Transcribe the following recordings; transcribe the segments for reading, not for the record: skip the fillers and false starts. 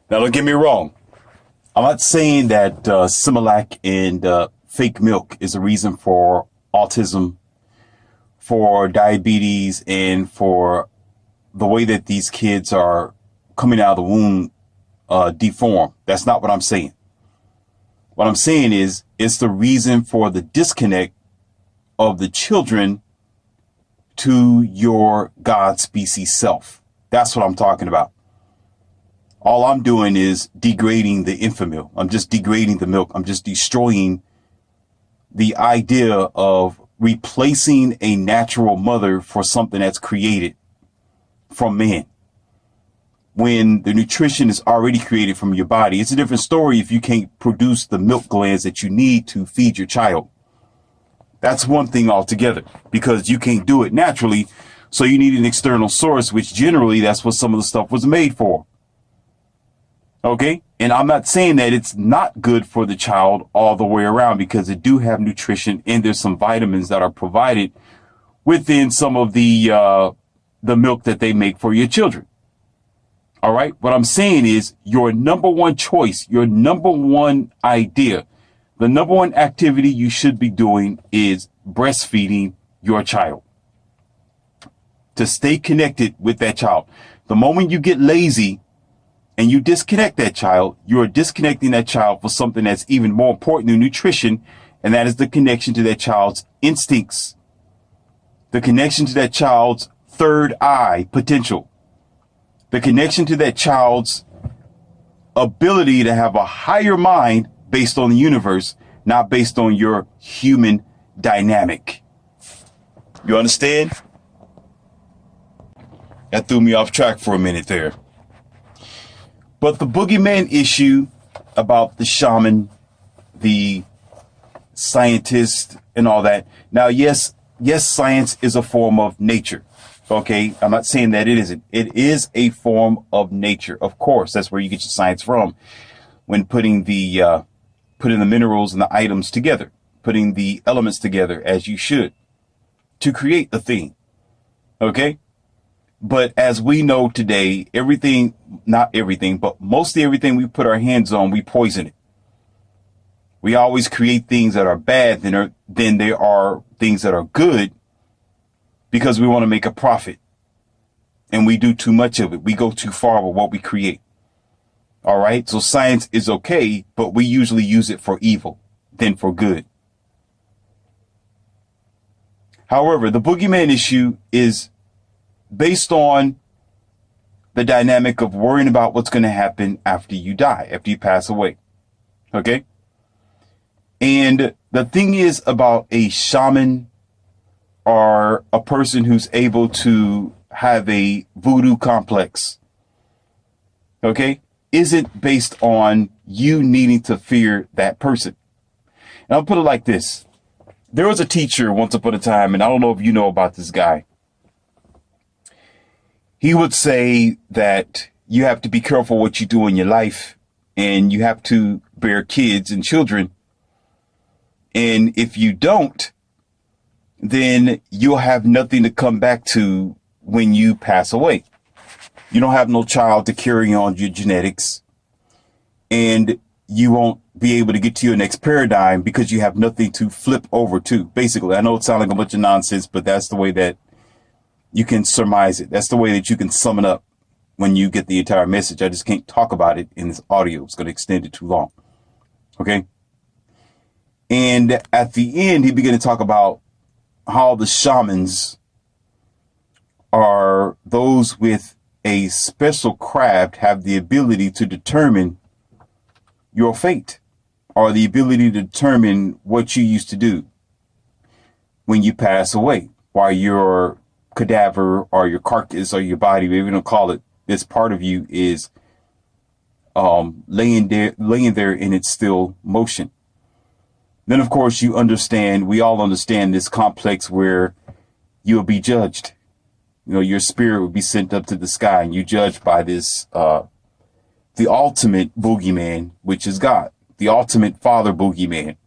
Now, don't get me wrong. I'm not saying that Similac and fake milk is a reason for autism, for diabetes, and for the way that these kids are coming out of the womb deformed. That's not what I'm saying. What I'm saying is it's the reason for the disconnect of the children to your God species self. That's what I'm talking about. All I'm doing is degrading the infant. I'm just degrading the milk. I'm just destroying the idea of replacing a natural mother for something that's created from man. When the nutrition is already created from your body, it's a different story if you can't produce the milk glands that you need to feed your child. That's one thing altogether, because you can't do it naturally. So you need an external source, which generally that's what some of the stuff was made for. Okay. And I'm not saying that it's not good for the child all the way around, because it do have nutrition and there's some vitamins that are provided within some of the milk that they make for your children. All right. What I'm saying is your number one choice, your number one idea, the number one activity you should be doing is breastfeeding your child, to stay connected with that child. The moment you get lazy and you disconnect that child, you are disconnecting that child for something that's even more important than nutrition. And that is the connection to that child's instincts, the connection to that child's third eye potential, the connection to that child's ability to have a higher mind based on the universe, not based on your human dynamic. You understand? That threw me off track for a minute there. But the boogeyman issue about the shaman, the scientist, and all that. Now, yes, science is a form of nature. Okay, I'm not saying that it isn't. It is a form of nature. Of course, that's where you get your science from. When putting the minerals and the items together, putting the elements together as you should to create the thing. Okay. But as we know today, not everything, but mostly everything we put our hands on, we poison it. We always create things that are bad than there are things that are good, because we want to make a profit, and we do too much of it. We go too far with what we create. All right. So science is okay, but we usually use it for evil than for good. However, the boogeyman issue is based on the dynamic of worrying about what's going to happen after you die, after you pass away. Okay. And the thing is about a shaman or a person who's able to have a voodoo complex, okay, isn't based on you needing to fear that person. And I'll put it like this. There was a teacher once upon a time, and I don't know if you know about this guy. He would say that you have to be careful what you do in your life, and you have to bear kids and children. And if you don't, then you'll have nothing to come back to when you pass away. You don't have no child to carry on your genetics, and you won't be able to get to your next paradigm because you have nothing to flip over to. Basically, I know it sounds like a bunch of nonsense, but that's the way that you can surmise it. That's the way that you can sum it up when you get the entire message. I just can't talk about it in this audio. It's going to extend it too long. Okay. And at the end, he began to talk about how the shamans are those with a special craft, have the ability to determine your fate, or the ability to determine what you used to do when you pass away, while your cadaver or your carcass or your body, whatever you don't call it, this part of you is laying there in its still motion. Then, of course, we all understand this complex where you'll be judged. You know, your spirit will be sent up to the sky, and you judged by this, the ultimate boogeyman, which is God, the ultimate father boogeyman.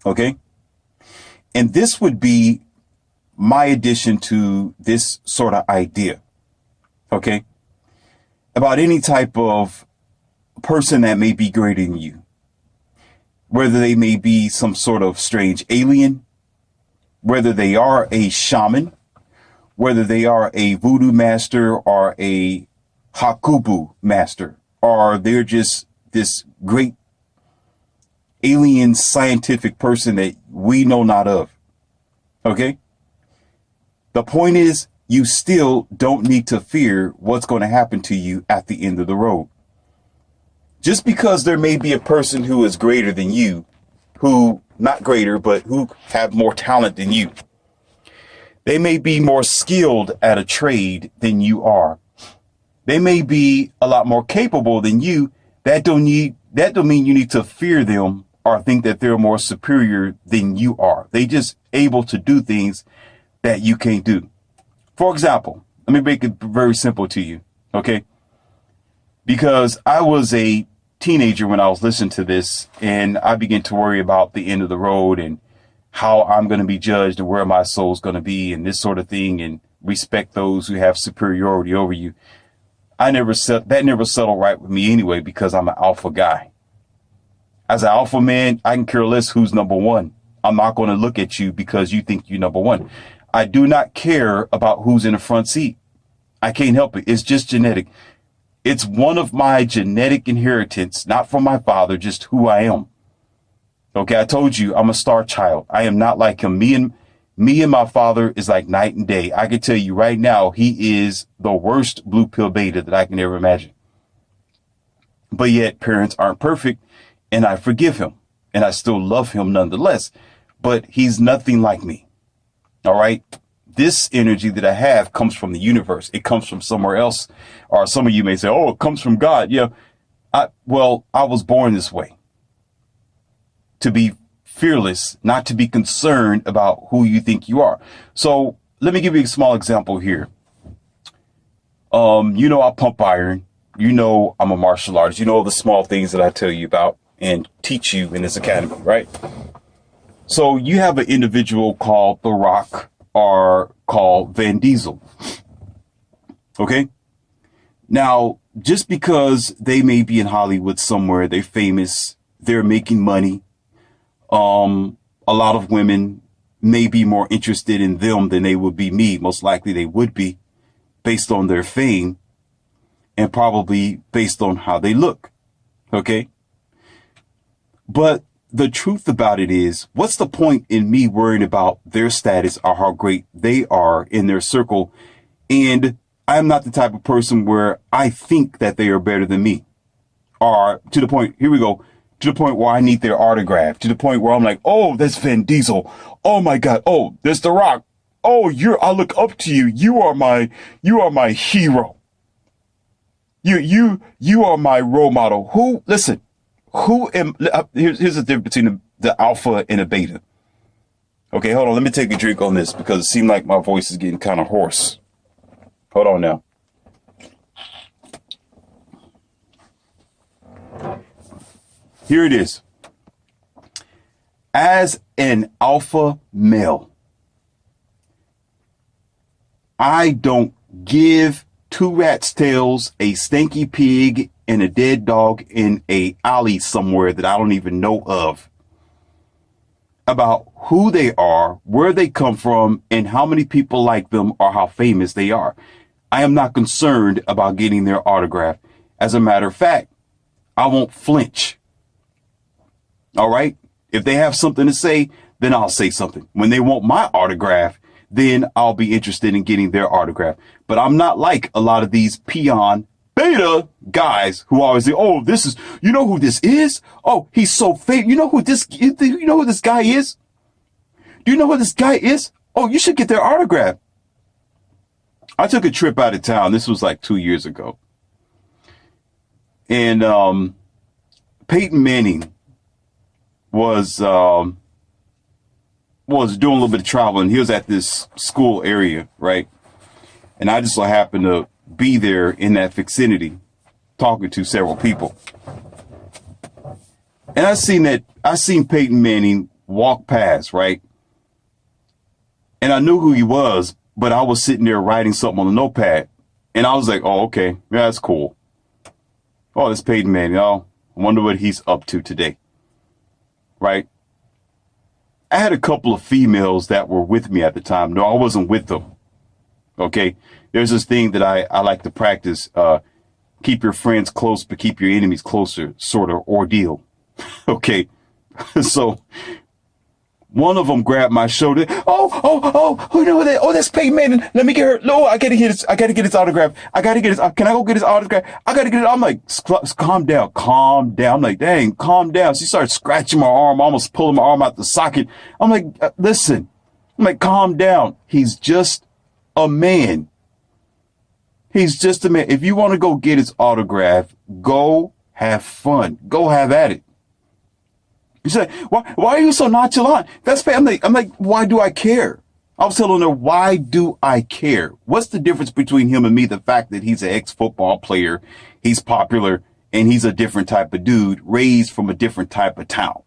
Okay. And this would be my addition to this sort of idea. Okay. about any type of person that may be greater than you, whether they may be some sort of strange alien, whether they are a shaman, whether they are a voodoo master or a hakubu master, or they're just this great alien scientific person that we know not of. Okay? The point is, you still don't need to fear what's going to happen to you at the end of the road. Just because there may be a person who is greater than you, who, not greater, but who have more talent than you. They may be more skilled at a trade than you are. They may be a lot more capable than you. That don't mean you need to fear them or think that they're more superior than you are. They just able to do things that you can't do. For example, let me make it very simple to you, okay? Because I was a teenager when I was listening to this, and I began to worry about the end of the road and how I'm going to be judged and where my soul's going to be and this sort of thing, and respect those who have superiority over you. That never settled right with me anyway, because I'm an alpha guy. As an alpha man, I can care less who's number one. I'm not going to look at you because you think you're number one. I do not care about who's in the front seat. I can't help it. It's just genetic. It's one of my genetic inheritance, not from my father, just who I am. Okay, I told you I'm a star child. I am not like him. Me and my father is like night and day. I can tell you right now, he is the worst blue pill beta that I can ever imagine. But yet parents aren't perfect, and I forgive him, and I still love him nonetheless. But he's nothing like me. All right. This energy that I have comes from the universe. It comes from somewhere else. Or some of you may say, oh, it comes from God. Yeah. I was born this way. To be fearless, not to be concerned about who you think you are. So let me give you a small example here. I pump iron. I'm a martial artist. The small things that I tell you about and teach you in this academy, right? So you have an individual called The Rock or called Vin Diesel. Okay. Now, just because they may be in Hollywood somewhere, they're famous, they're making money. A lot of women may be more interested in them than they would be me. Most likely they would be, based on their fame and probably based on how they look. Okay. But the truth about it is, what's the point in me worrying about their status or how great they are in their circle? And I'm not the type of person where I think that they are better than me. Or to the point, here we go, to the point where I need their autograph, to the point where I'm like, oh, that's Vin Diesel. Oh my God. Oh, there's The Rock. Oh, I look up to you. You are my hero. You are my role model. Here's the difference between the alpha and a beta. Okay, hold on. Let me take a drink on this because it seemed like my voice is getting kind of hoarse. Hold on now. Here it is. As an alpha male, I don't give two rats' tails, a stinky pig, and a dead dog in a alley somewhere that I don't even know of about who they are, where they come from, and how many people like them or how famous they are. I am not concerned about getting their autograph. As a matter of fact, I won't flinch. All right. If they have something to say, then I'll say something. When they want my autograph, then I'll be interested in getting their autograph. But I'm not like a lot of these peon beta guys who always say, oh, you know who this is? Oh, he's so fake. You know who this guy is? Do you know who this guy is? Oh, you should get their autograph. I took a trip out of town. This was like 2 years ago. And, Peyton Manning was doing a little bit of traveling. He was at this school area, right? And I just so happened to be there in that vicinity talking to several people. And I seen Peyton Manning walk past, right? And I knew who he was, but I was sitting there writing something on the notepad. And I was like, oh, okay, yeah, that's cool. Oh, this Peyton man, y'all. I wonder what he's up to today. Right? I had a couple of females that were with me at the time. No, I wasn't with them. Okay. There's this thing that I like to practice. Keep your friends close, but keep your enemies closer, sort of ordeal. Okay. So one of them grabbed my shoulder. Who know that? Oh, that's Peyton Manning. Let me get her. No, I gotta get his autograph. Can I go get his autograph? I gotta get it. I'm like, calm down. I'm like, dang, calm down. She started scratching my arm, almost pulling my arm out the socket. I'm like, listen. I'm like, calm down. He's just a man. He's just a man. If you want to go get his autograph, go have fun. Go have at it. You say, why are you so nonchalant? That's fair. I'm like, why do I care? I was telling her, why do I care? What's the difference between him and me? The fact that he's an ex-football player, he's popular, and he's a different type of dude, raised from a different type of town.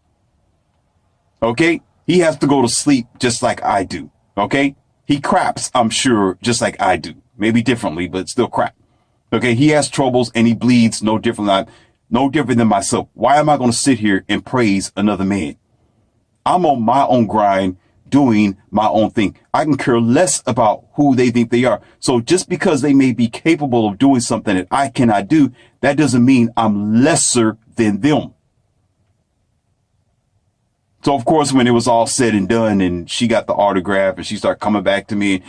Okay? He has to go to sleep just like I do. Okay? He craps, I'm sure, just like I do. Maybe differently, but still crap. Okay? He has troubles and he bleeds no different than myself. Why am I going to sit here and praise another man? I'm on my own grind, doing my own thing. I can care less about who they think they are. So just because they may be capable of doing something that I cannot do, that doesn't mean I'm lesser than them. So, of course, when it was all said and done and she got the autograph and she started coming back to me,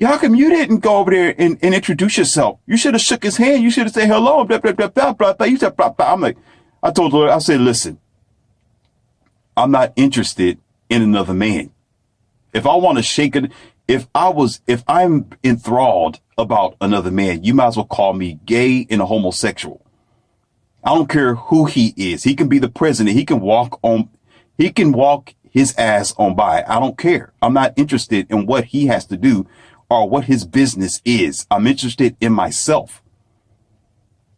how come you didn't go over there and introduce yourself? You should have shook his hand. You should have said hello. Blah, blah, blah, blah, blah, blah. You said, blah, blah. I'm like, I told her, I said, listen, I'm not interested in another man. If I want to shake it, if I'm enthralled about another man, you might as well call me gay and a homosexual. I don't care who he is. He can be the president. He can walk his ass on by. I don't care. I'm not interested in what he has to do or what his business is. I'm interested in myself.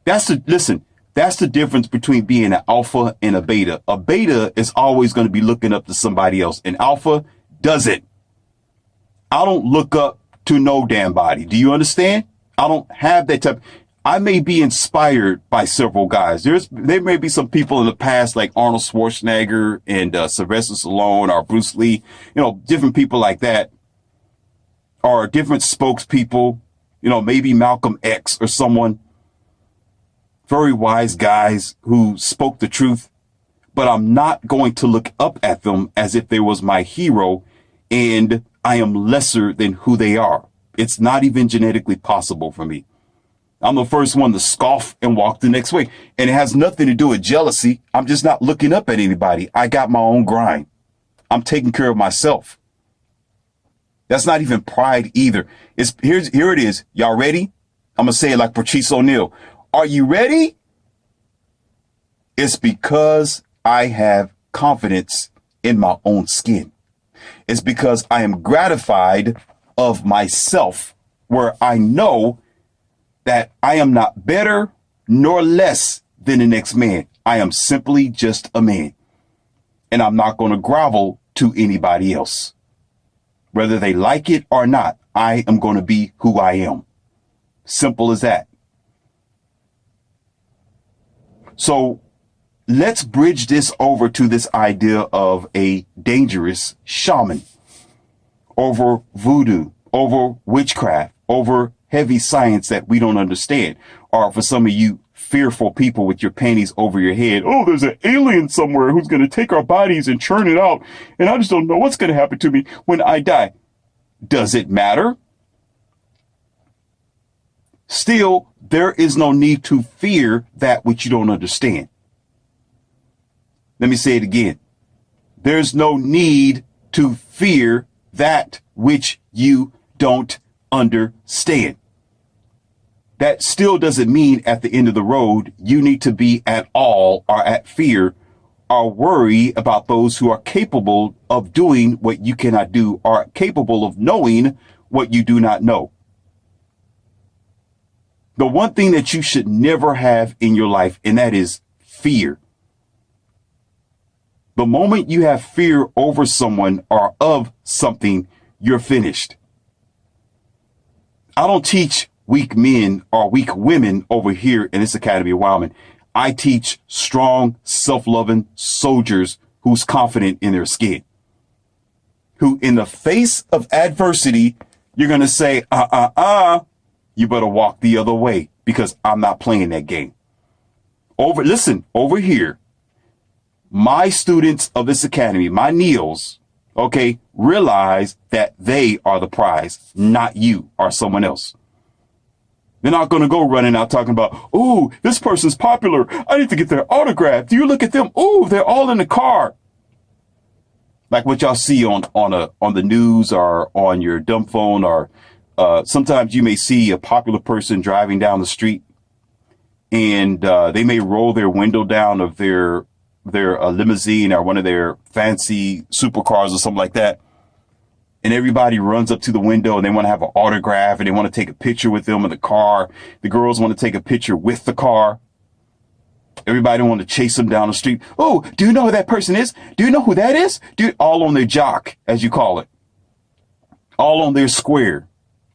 That's the difference between being an alpha and a beta. A beta is always going to be looking up to somebody else. An alpha doesn't. I don't look up to no damn body. Do you understand? I don't have that type. I may be inspired by several guys. There may be some people in the past like Arnold Schwarzenegger and Sylvester Stallone or Bruce Lee, different people like that, or different spokespeople, maybe Malcolm X or someone. Very wise guys who spoke the truth, but I'm not going to look up at them as if they was my hero and I am lesser than who they are. It's not even genetically possible for me. I'm the first one to scoff and walk the next way. And it has nothing to do with jealousy. I'm just not looking up at anybody. I got my own grind. I'm taking care of myself. That's not even pride either. Here it is. Y'all ready? I'm going to say it like Patrice O'Neal. Are you ready? It's because I have confidence in my own skin. It's because I am gratified of myself, where I know that I am not better nor less than the next man. I am simply just a man. And I'm not going to grovel to anybody else. Whether they like it or not, I am going to be who I am. Simple as that. So let's bridge this over to this idea of a dangerous shaman, over voodoo, over witchcraft, over heavy science that we don't understand. Or for some of you fearful people with your panties over your head, oh, there's an alien somewhere who's going to take our bodies and churn it out. And I just don't know what's going to happen to me when I die. Does it matter? Still, there is no need to fear that which you don't understand. Let me say it again. There's no need to fear that which you don't understand. That still doesn't mean at the end of the road, you need to be at all or at fear or worry about those who are capable of doing what you cannot do or capable of knowing what you do not know. The one thing that you should never have in your life, and that is fear. The moment you have fear over someone or of something, you're finished. I don't teach weak men or weak women over here in this Academy of Wildman. I teach strong, self-loving soldiers who's confident in their skin, who in the face of adversity, you're going to say, you better walk the other way because I'm not playing that game. Listen, over here, my students of this academy, my Neos, okay, realize that they are the prize, not you or someone else. They're not going to go running out talking about, ooh, this person's popular. I need to get their autograph. Do you look at them? Ooh, they're all in the car. Like what y'all see on the news or on your dumb phone, or sometimes you may see a popular person driving down the street and they may roll their window down of their limousine or one of their fancy supercars or something like that. And everybody runs up to the window and they want to have an autograph and they want to take a picture with them in the car. The girls want to take a picture with the car. Everybody want to chase them down the street. Oh, do you know who that person is? Do you know who that is? All on their jock, as you call it. All on their square.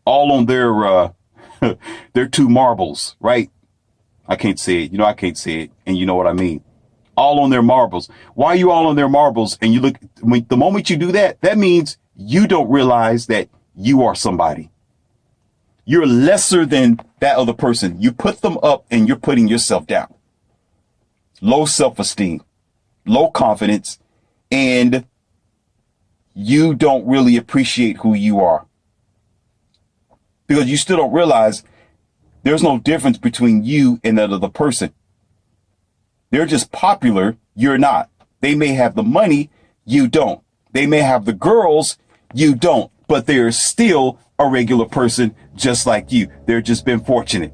All on their two marbles, right? I can't say it. I can't say it. And you know what I mean. All on their marbles. Why are you all on their marbles? And you look, the moment you do that, that means you don't realize that you are somebody. You're lesser than that other person. You put them up and you're putting yourself down. Low self-esteem, low confidence, and you don't really appreciate who you are. Because you still don't realize there's no difference between you and that other person. They're just popular, you're not. They may have the money, you don't. They may have the girls, you don't. But they're still a regular person just like you. They've just been fortunate.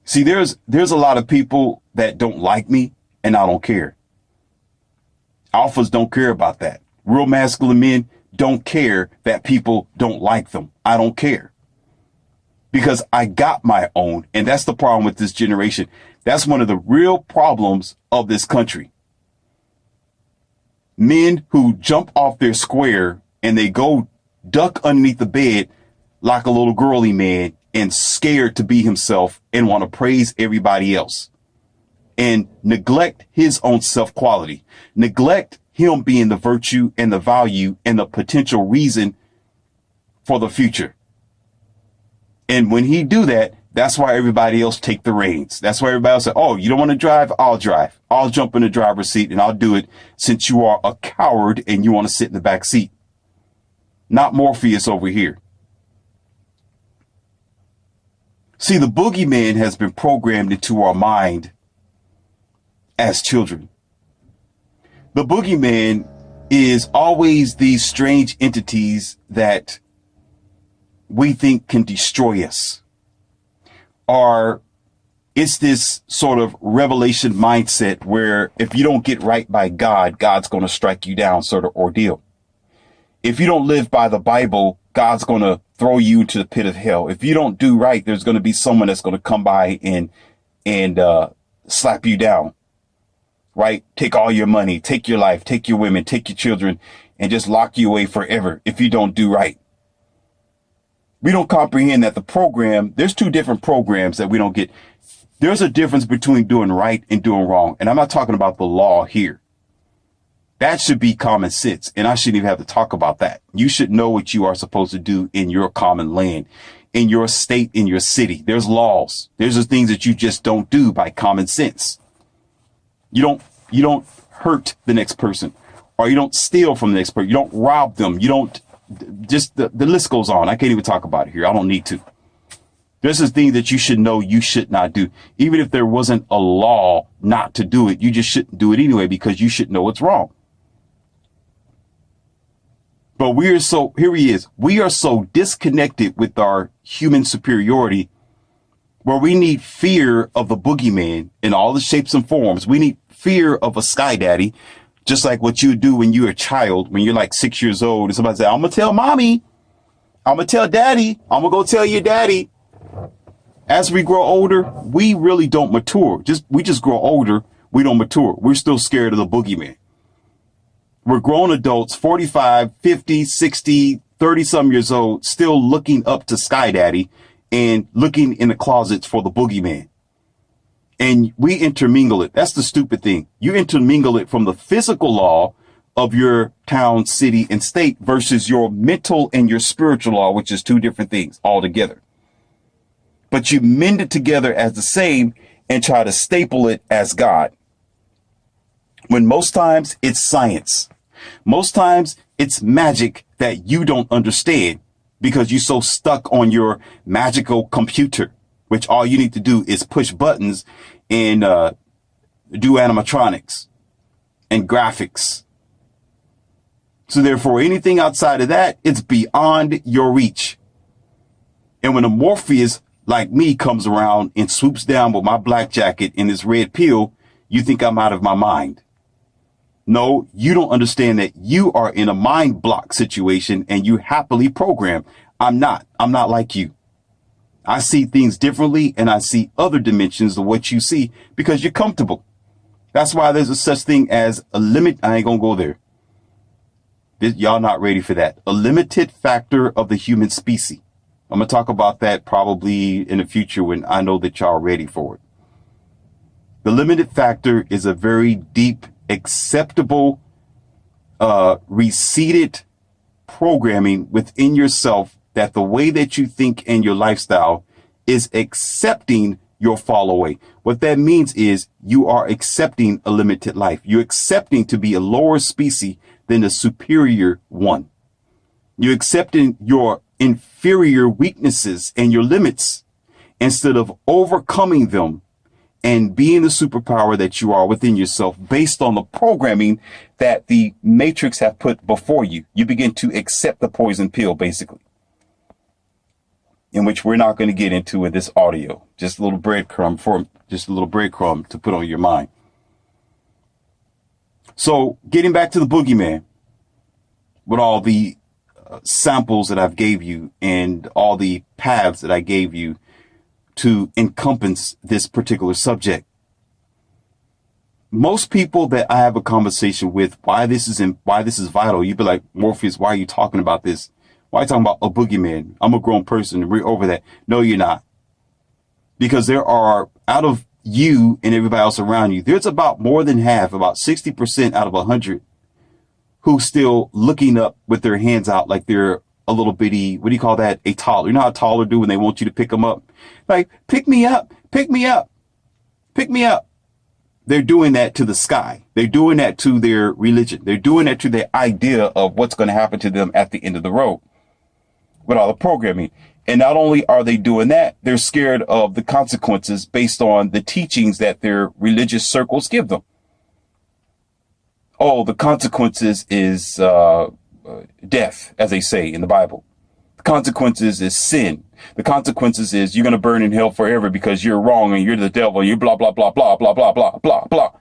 See, there's a lot of people that don't like me, and I don't care. Alphas don't care about that. Real masculine men don't care that people don't like them. I don't care. Because I got my own, and that's the problem with this generation. That's one of the real problems of this country. Men who jump off their square and they go duck underneath the bed like a little girly man and scared to be himself and want to praise everybody else and neglect his own self-quality, neglect him being the virtue and the value and the potential reason for the future. And when he do that, that's why everybody else take the reins. That's why everybody else say, oh, you don't want to drive? I'll drive. I'll jump in the driver's seat and I'll do it since you are a coward and you want to sit in the back seat. Not Morpheus over here. See, the boogeyman has been programmed into our mind as children. The boogeyman is always these strange entities that we think can destroy us. Or it's this sort of revelation mindset where if you don't get right by God, God's going to strike you down sort of ordeal. If you don't live by the Bible, God's going to throw you into the pit of hell. If you don't do right, there's going to be someone that's going to come by and slap you down, right? Take all your money, take your life, take your women, take your children, and just lock you away forever if you don't do right. We don't comprehend that there's two different programs that we don't get. There's a difference between doing right and doing wrong. And I'm not talking about the law here. That should be common sense. And I shouldn't even have to talk about that. You should know what you are supposed to do in your common land, in your state, in your city. There's laws. There's the things that you just don't do by common sense. You don't hurt the next person, or you don't steal from the next person. You don't rob them. You don't just the list goes on. I can't even talk about it here. I don't need to. There's a thing that you should know you should not do. Even if there wasn't a law not to do it, you just shouldn't do it anyway because you should know it's wrong. But we are so disconnected with our human superiority where we need fear of the boogeyman in all the shapes and forms. We need fear of a sky daddy, just like what you do when you're a child, when you're like 6 years old and somebody says, I'm going to tell mommy, I'm going to tell daddy, I'm going to go tell your daddy. As we grow older, we really don't mature. We just grow older. We don't mature. We're still scared of the boogeyman. we're grown adults, 45, 50, 60, 30 some years old, still looking up to Sky Daddy and looking in the closets for the boogeyman. And we intermingle it. That's the stupid thing. You intermingle it from the physical law of your town, city, and state versus your mental and your spiritual law, which is two different things altogether. But you mend it together as the same and try to staple it as God. When most times it's science. Most times it's magic that you don't understand because you're so stuck on your magical computer, which all you need to do is push buttons and do animatronics and graphics. So therefore, anything outside of that, it's beyond your reach. And when a Morpheus like me comes around and swoops down with my black jacket and this red pill, you think I'm out of my mind. No, you don't understand that you are in a mind block situation and you happily programmed. I'm not like you. I see things differently and I see other dimensions of what you see because you're comfortable. That's why there's a such thing as a limit. I ain't gonna go there. Y'all not ready for that. A limited factor of the human species. I'm going to talk about that probably in the future when I know that y'all are ready for it. The limited factor is a very deep, acceptable, reseated programming within yourself that the way that you think and your lifestyle is accepting your fall away. What that means is you are accepting a limited life. You're accepting to be a lower species than the superior one. You're accepting your inferior weaknesses and your limits instead of overcoming them and being the superpower that you are within yourself based on the programming that the matrix have put before you. You begin to accept the poison pill, basically, in which we're not going to get into in this audio. Just a little breadcrumb to put on your mind. So getting back to the boogeyman, with all the samples that I've gave you and all the paths that I gave you to encompass this particular subject. Most people that I have a conversation with, why this is vital, you'd be like, Morpheus, why are you talking about this? Why are you talking about a boogeyman? I'm a grown person and we're over that. No, you're not. Because there are, out of you and everybody else around you, there's about more than half, about 60% out of 100, who's still looking up with their hands out like they're a little bitty, what do you call that? A toddler. You know how toddlers do when they want you to pick them up? Like, pick me up, pick me up, pick me up. They're doing that to the sky. They're doing that to their religion. They're doing that to their idea of what's going to happen to them at the end of the road with all the programming. And not only are they doing that, they're scared of the consequences based on the teachings that their religious circles give them. Oh, the consequences is death, as they say in the Bible. The consequences is sin. The consequences is you're going to burn in hell forever because you're wrong and you're the devil. You blah, blah, blah, blah, blah, blah, blah, blah, blah.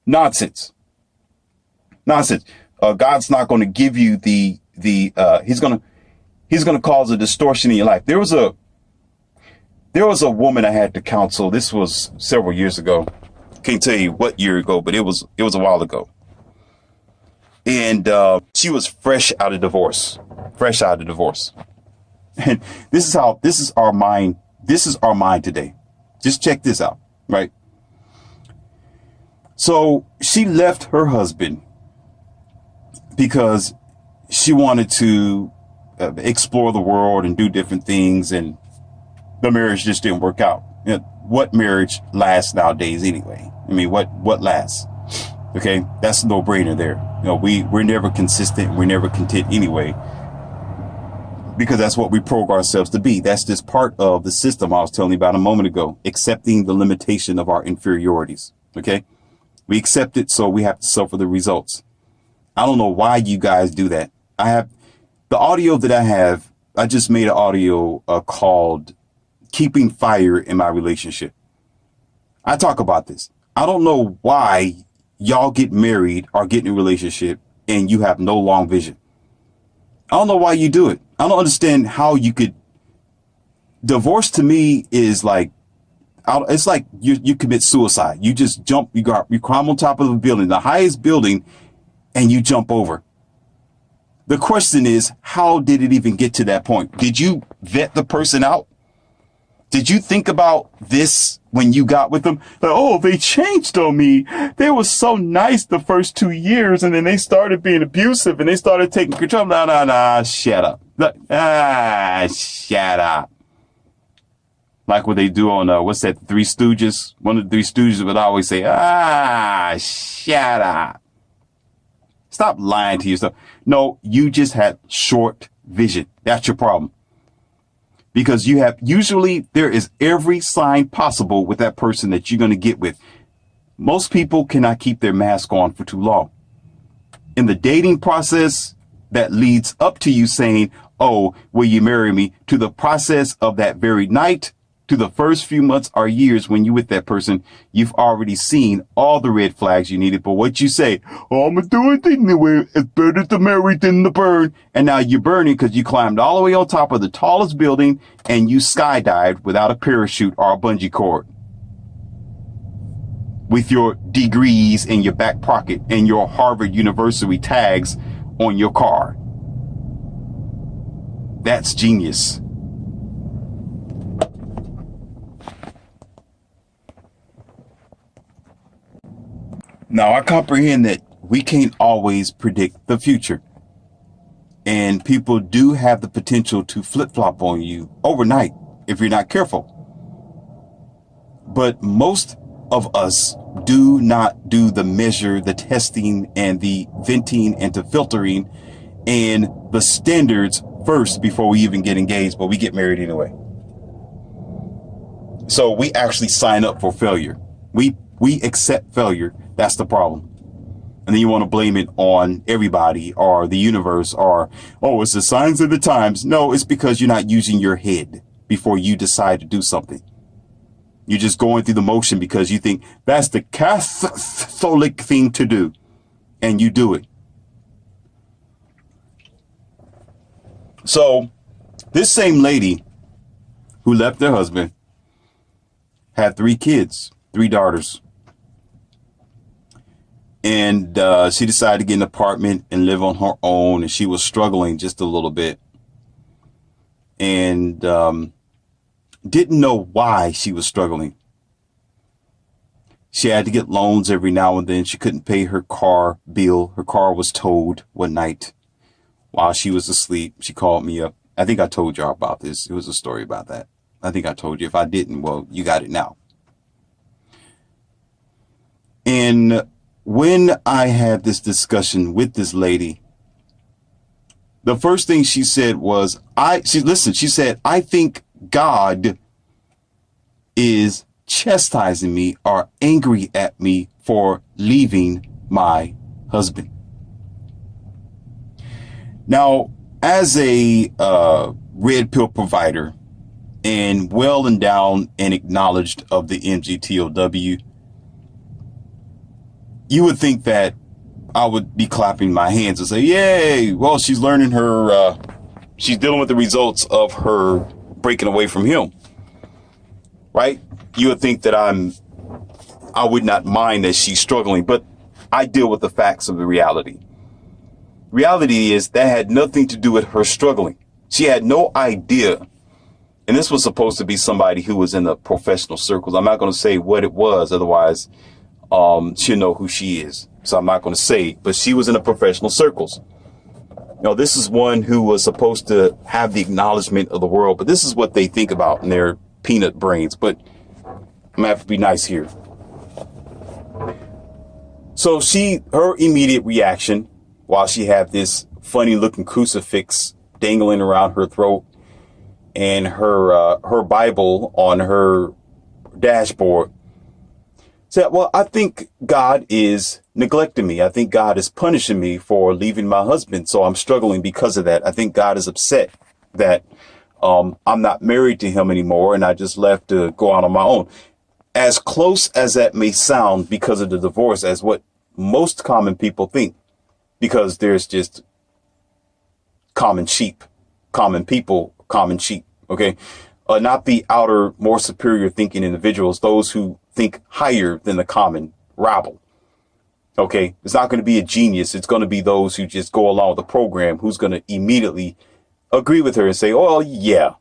Nonsense. Nonsense. God's not going to give you he's going to cause a distortion in your life. There was a woman I had to counsel. This was several years ago. Can't tell you what year ago, but it was a while ago. And she was fresh out of divorce. And this is our mind today. Just check this out, right? So she left her husband because she wanted to explore the world and do different things, and the marriage just didn't work out. You know, what marriage lasts nowadays anyway? I mean, what lasts? Okay, that's a no-brainer there. You know, we're never consistent. We're never content anyway, because that's what we program ourselves to be. That's just part of the system I was telling you about a moment ago, accepting the limitation of our inferiorities. Okay, we accept it, so we have to suffer the results. I don't know why you guys do that. I have the audio that I just made an audio called Keeping Fire in My Relationship. I talk about this. I don't know why y'all get married or get in a relationship and you have no long vision. I don't know why you do it. I don't understand how you could. Divorce to me is like, it's like you commit suicide. You just jump, you climb on top of the building, the highest building, and you jump over. The question is, how did it even get to that point? Did you vet the person out? Did you think about this when you got with them? Like, oh, they changed on me. They were so nice the first 2 years, and then they started being abusive and they started taking control. No, shut up. Shut up. Like what they do on, what's that, Three Stooges? One of the Three Stooges would always say, shut up. Stop lying to yourself. No, you just had short vision. That's your problem. Because there is every sign possible with that person that you're going to get with. Most people cannot keep their mask on for too long. In the dating process that leads up to you saying, oh, will you marry me? To the process of that very night, to the first few months or years when you're with that person, you've already seen all the red flags you needed. But what you say, oh, I'm going to do it anyway. It's better to marry than to burn. And now you're burning because you climbed all the way on top of the tallest building and you skydived without a parachute or a bungee cord. With your degrees in your back pocket and your Harvard University tags on your car. That's genius. Now, I comprehend that we can't always predict the future. And people do have the potential to flip-flop on you overnight if you're not careful. But most of us do not do the measure, the testing, and the venting and the filtering and the standards first before we even get engaged, but we get married anyway. So we actually sign up for failure. We accept failure. That's the problem. And then you want to blame it on everybody or the universe or, oh, it's the signs of the times. No, it's because you're not using your head before you decide to do something. You're just going through the motion because you think that's the Catholic thing to do. And you do it. So this same lady who left her husband had 3 kids, 3 daughters. And she decided to get an apartment and live on her own. And she was struggling just a little bit. And didn't know why she was struggling. She had to get loans every now and then. She couldn't pay her car bill. Her car was towed one night while she was asleep. She called me up. I think I told y'all about this. It was a story about that. I think I told you. If I didn't, well, you got it now. And when I had this discussion with this lady, the first thing she said was, she said, I think God is chastising me or angry at me for leaving my husband. Now, as a red pill provider and well endowed and acknowledged of the MGTOW, you would think that I would be clapping my hands and say, yay, well, she's learning she's dealing with the results of her breaking away from him, right? You would think that I would not mind that she's struggling, but I deal with the facts of the reality. Reality is that had nothing to do with her struggling. She had no idea. And this was supposed to be somebody who was in the professional circles. I'm not going to say what it was. Otherwise, she'll know who she is. So I'm not going to say, but she was in the professional circles. You know, this is one who was supposed to have the acknowledgement of the world, but this is what they think about in their peanut brains. But I'm going to have to be nice here. So her immediate reaction, while she had this funny looking crucifix dangling around her throat and her Bible on her dashboard, said, well, I think God is neglecting me. I think God is punishing me for leaving my husband. So I'm struggling because of that. I think God is upset that I'm not married to him anymore and I just left to go out on my own. As close as that may sound because of the divorce, as what most common people think, because there's just common sheep, common people, common sheep. OK, not the outer, more superior thinking individuals, those who think higher than the common rabble. Okay. It's not going to be a genius. It's going to be those who just go along with the program who's going to immediately agree with her and say, oh, yeah,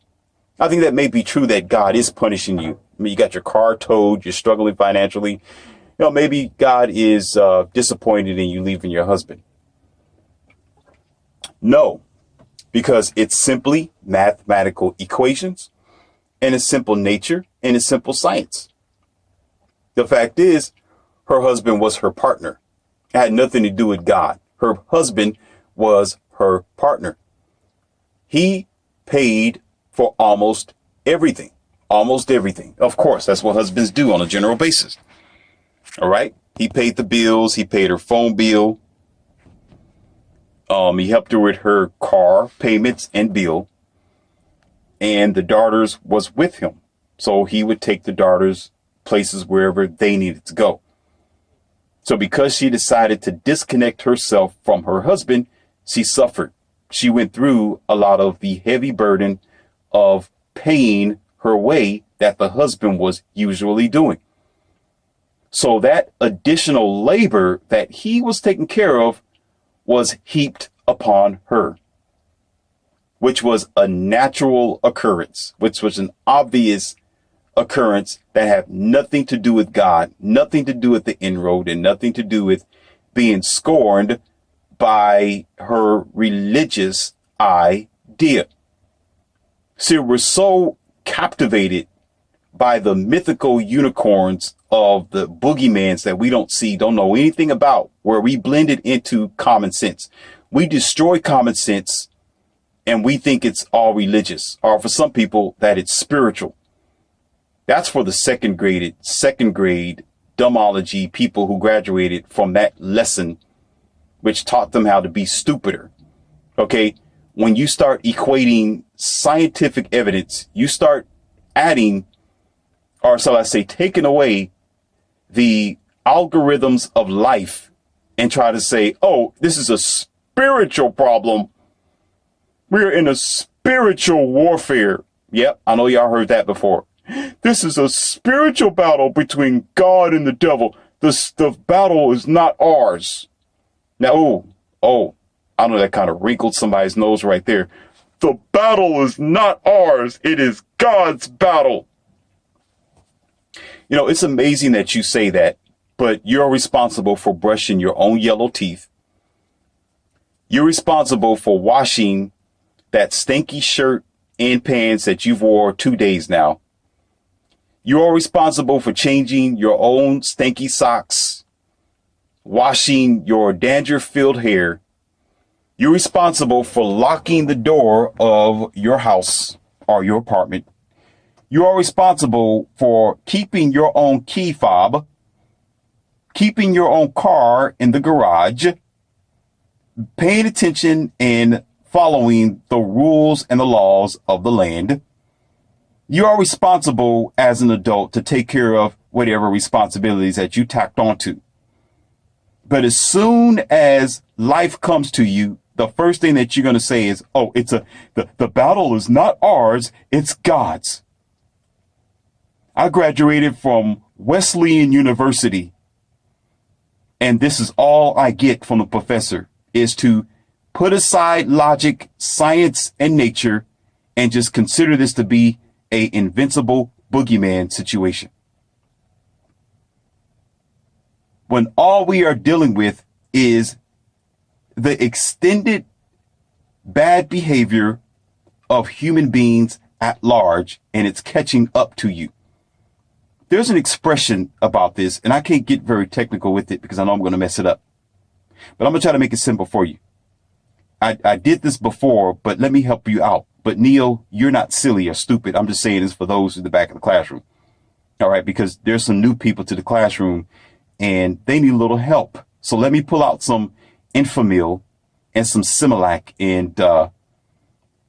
I think that may be true that God is punishing you. I mean, you got your car towed, you're struggling financially. Maybe God is disappointed in you leaving your husband. No, because it's simply mathematical equations and it's simple nature and it's simple science. The fact is, her husband was her partner. It had nothing to do with God. Her husband was her partner. He paid for almost everything. Almost everything. Of course, that's what husbands do on a general basis. All right. He paid the bills. He paid her phone bill. He helped her with her car payments and bill. And the daughters was with him. So he would take the daughters places wherever they needed to go. So because she decided to disconnect herself from her husband, she suffered. She went through a lot of the heavy burden of paying her way that the husband was usually doing. So that additional labor that he was taking care of was heaped upon her, which was a natural occurrence, which was an obvious occurrence that had nothing to do with God, nothing to do with the inroad, and nothing to do with being scorned by her religious idea. See, we're so captivated by the mythical unicorns of the boogeymans that we don't see, don't know anything about, where we blend it into common sense. We destroy common sense and we think it's all religious, or for some people that it's spiritual. That's for the second grade dumbology people who graduated from that lesson, which taught them how to be stupider. Okay. When you start equating scientific evidence, you start adding, or shall I say, taking away the algorithms of life and try to say, oh, this is a spiritual problem. We're in a spiritual warfare. Yep. I know y'all heard that before. This is a spiritual battle between God and the devil. The battle is not ours. Now, I know that kind of wrinkled somebody's nose right there. The battle is not ours. It is God's battle. It's amazing that you say that, but you're responsible for brushing your own yellow teeth. You're responsible for washing that stinky shirt and pants that you've wore 2 days now. You're responsible for changing your own stinky socks, washing your dandruff-filled hair. You're responsible for locking the door of your house or your apartment. You are responsible for keeping your own key fob, keeping your own car in the garage, paying attention and following the rules and the laws of the land. You are responsible as an adult to take care of whatever responsibilities that you tacked onto. But as soon as life comes to you, the first thing that you're going to say is, oh, the battle is not ours, it's God's. I graduated from Wesleyan University, and this is all I get from the professor, is to put aside logic, science, and nature, and just consider this to be a invincible boogeyman situation. When all we are dealing with is the extended bad behavior of human beings at large, and it's catching up to you. There's an expression about this, and I can't get very technical with it because I know I'm going to mess it up. But I'm going to try to make it simple for you. I did this before, but let me help you out. But Neil, you're not silly or stupid. I'm just saying this for those in the back of the classroom. All right, because there's some new people to the classroom and they need a little help. So let me pull out some Infamil and some Similac and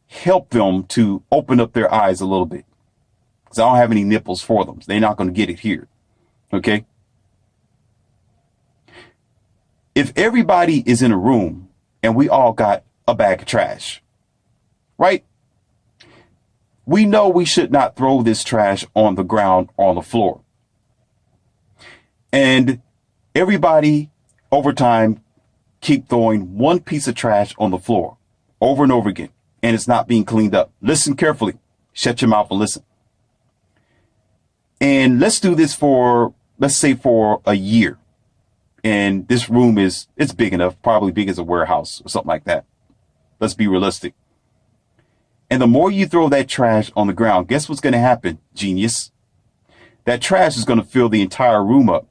help them to open up their eyes a little bit. Because I don't have any nipples for them. So they're not going to get it here. Okay? If everybody is in a room and we all got a bag of trash, right? We know we should not throw this trash on the ground or on the floor. And everybody over time, keep throwing one piece of trash on the floor over and over again, and it's not being cleaned up. Listen carefully. Shut your mouth and listen. And let's do this for, let's say, for a year. And this room it's big enough, probably big as a warehouse or something like that. Let's be realistic. And the more you throw that trash on the ground, guess what's going to happen, genius? That trash is going to fill the entire room up.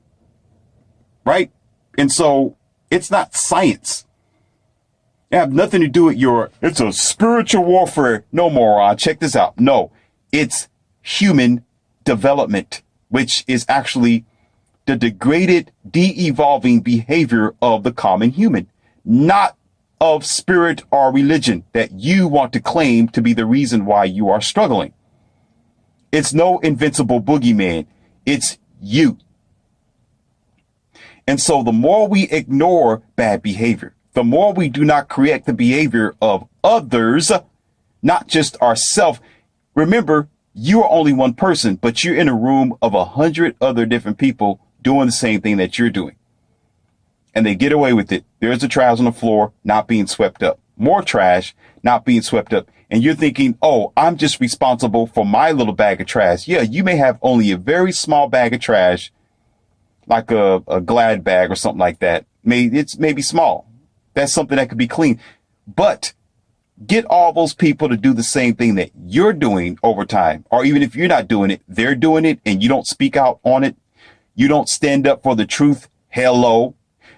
Right? And so it's not science. It have nothing to do with it's a spiritual warfare. No, moron. Check this out. No, it's human development, which is actually the degraded, de-evolving behavior of the common human, not of spirit or religion that you want to claim to be the reason why you are struggling. It's no invincible boogeyman. It's you. And so the more we ignore bad behavior, the more we do not correct the behavior of others, not just ourselves. Remember, you are only one person, but you're in a room of 100 other different people doing the same thing that you're doing. And they get away with it. There's the trash on the floor, not being swept up. More trash, not being swept up. And you're thinking, oh, I'm just responsible for my little bag of trash. Yeah, you may have only a very small bag of trash, like a Glad bag or something like that. It's maybe small. That's something that could be clean. But get all those people to do the same thing that you're doing over time. Or even if you're not doing it, they're doing it and you don't speak out on it. You don't stand up for the truth. Hello.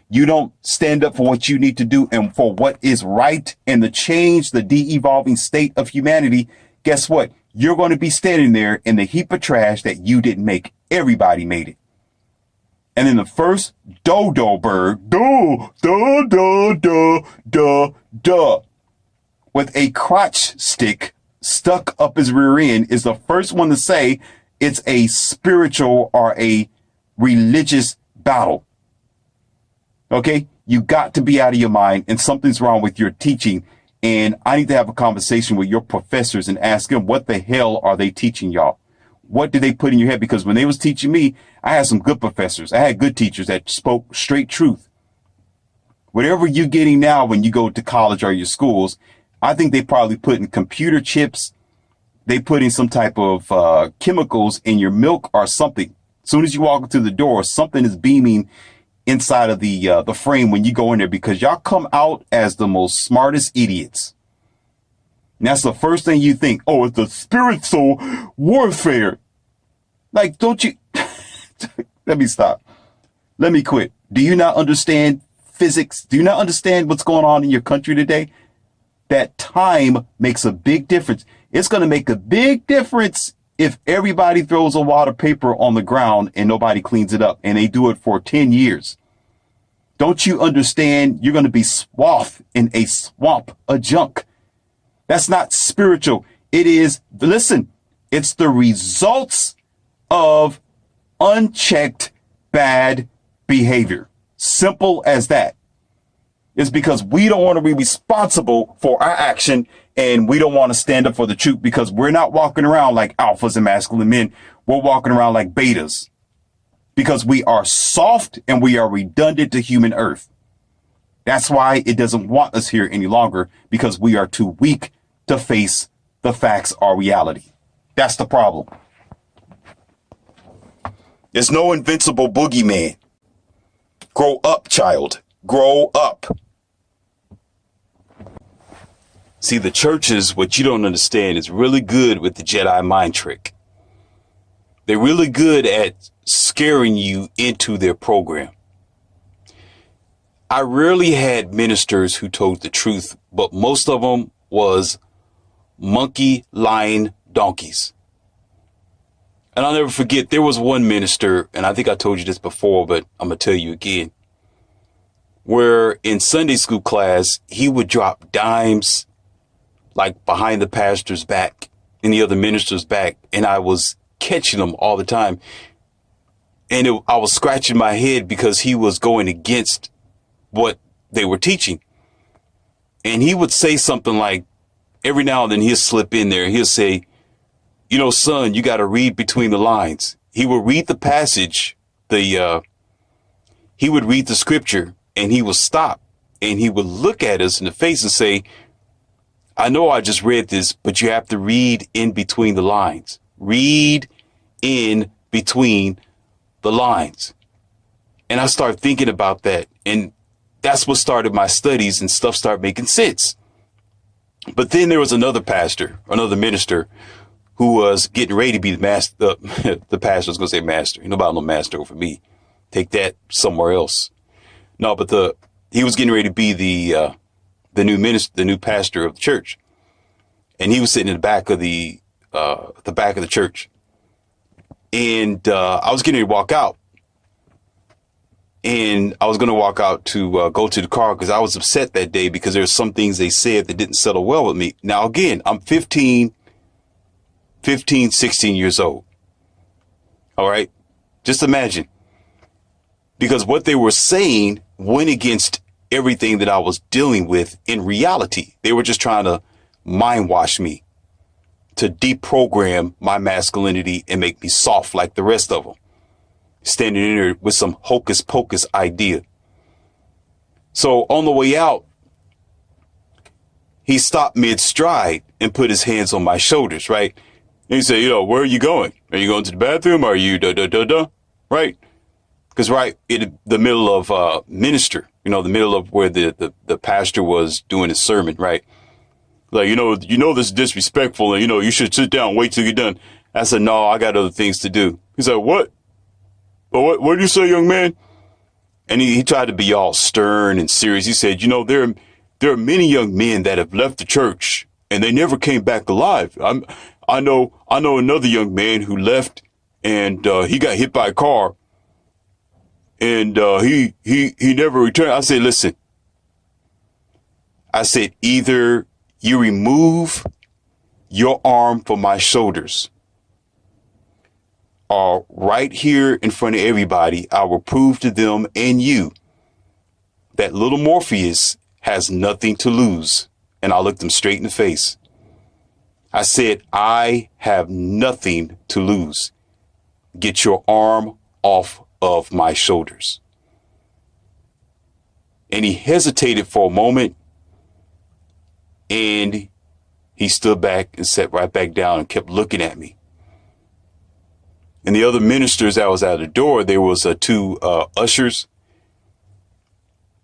You don't stand up for what you need to do and for what is right and the change, the de-evolving state of humanity. Guess what? You're going to be standing there in the heap of trash that you didn't make. Everybody made it. And then the first dodo bird, with a crotch stick stuck up his rear end is the first one to say it's a spiritual or a religious battle. Okay, you got to be out of your mind and something's wrong with your teaching. And I need to have a conversation with your professors and ask them what the hell are they teaching y'all? What did they put in your head? Because when they was teaching me, I had some good professors. I had good teachers that spoke straight truth. Whatever you're getting now when you go to college or your schools, I think they probably put in computer chips. They put in some type of chemicals in your milk or something. As soon as you walk through the door, something is beaming inside of the frame when you go in there because y'all come out as the most smartest idiots. And that's the first thing you think. Oh, it's a spiritual warfare. Like, don't you? Let me stop. Let me quit. Do you not understand physics? Do you not understand what's going on in your country today? That time makes a big difference. It's going to make a big difference if everybody throws a wad of paper on the ground and nobody cleans it up and they do it for 10 years. Don't you understand? You're going to be swathed in a swamp of junk. That's not spiritual. It is, listen, it's the results of unchecked bad behavior. Simple as that. It's because we don't want to be responsible for our action and we don't want to stand up for the truth because we're not walking around like alphas and masculine men. We're walking around like betas because we are soft and we are redundant to human earth. That's why it doesn't want us here any longer because we are too weak to face the facts or reality. That's the problem. There's no invincible boogeyman. Grow up, child. Grow up. See, the churches, what you don't understand, is really good with the Jedi mind trick. They're really good at scaring you into their program. I rarely had ministers who told the truth, but most of them was monkey, lion, donkeys. And I'll never forget, there was one minister, and I think I told you this before, but I'm going to tell you again, where in Sunday school class, he would drop dimes like behind the pastor's back and the other minister's back. And I was catching them all the time. And I was scratching my head because he was going against what they were teaching. And he would say something like, every now and then he'll slip in there. He'll say, you know, son, you got to read between the lines. He would read the passage, he would read the scripture, and he would stop and he would look at us in the face and say, I know I just read this, but you have to read in between the lines. Read in between the lines. And I started thinking about that. And that's what started my studies, and stuff started making sense. But then there was another pastor, another minister, who was getting ready to be the master. The pastor was going to say master. Nobody no master over me. Take that somewhere else. No, but he was getting ready to be the new minister, the new pastor of the church. And he was sitting in the back of the back of the church. And I was getting ready to walk out. And I was going to walk out to go to the car because I was upset that day because there's some things they said that didn't settle well with me. Now, again, I'm 15, 16 years old. All right. Just imagine. Because what they were saying went against everything that I was dealing with in reality. They were just trying to mind wash me, to deprogram my masculinity and make me soft like the rest of them. Standing in there with some hocus pocus idea. So on the way out, he stopped mid stride and put his hands on my shoulders, right? And he said, where are you going? Are you going to the bathroom? Or are you right? Because right in the middle of minister, the middle of where the pastor was doing his sermon, right? Like, this is disrespectful and, you should sit down and wait till you're done. I said, no, I got other things to do. He said, what? Well, what did you say, young man? And he tried to be all stern and serious. He said, there are many young men that have left the church and they never came back alive. I know another young man who left and he got hit by a car and he never returned. I said, listen, I said, either you remove your arm from my shoulders, or right here in front of everybody, I will prove to them and you that little Morpheus has nothing to lose. And I looked him straight in the face. I said, I have nothing to lose. Get your arm off of my shoulders. And he hesitated for a moment. And he stood back and sat right back down and kept looking at me. And the other ministers that was out the door, there was two ushers.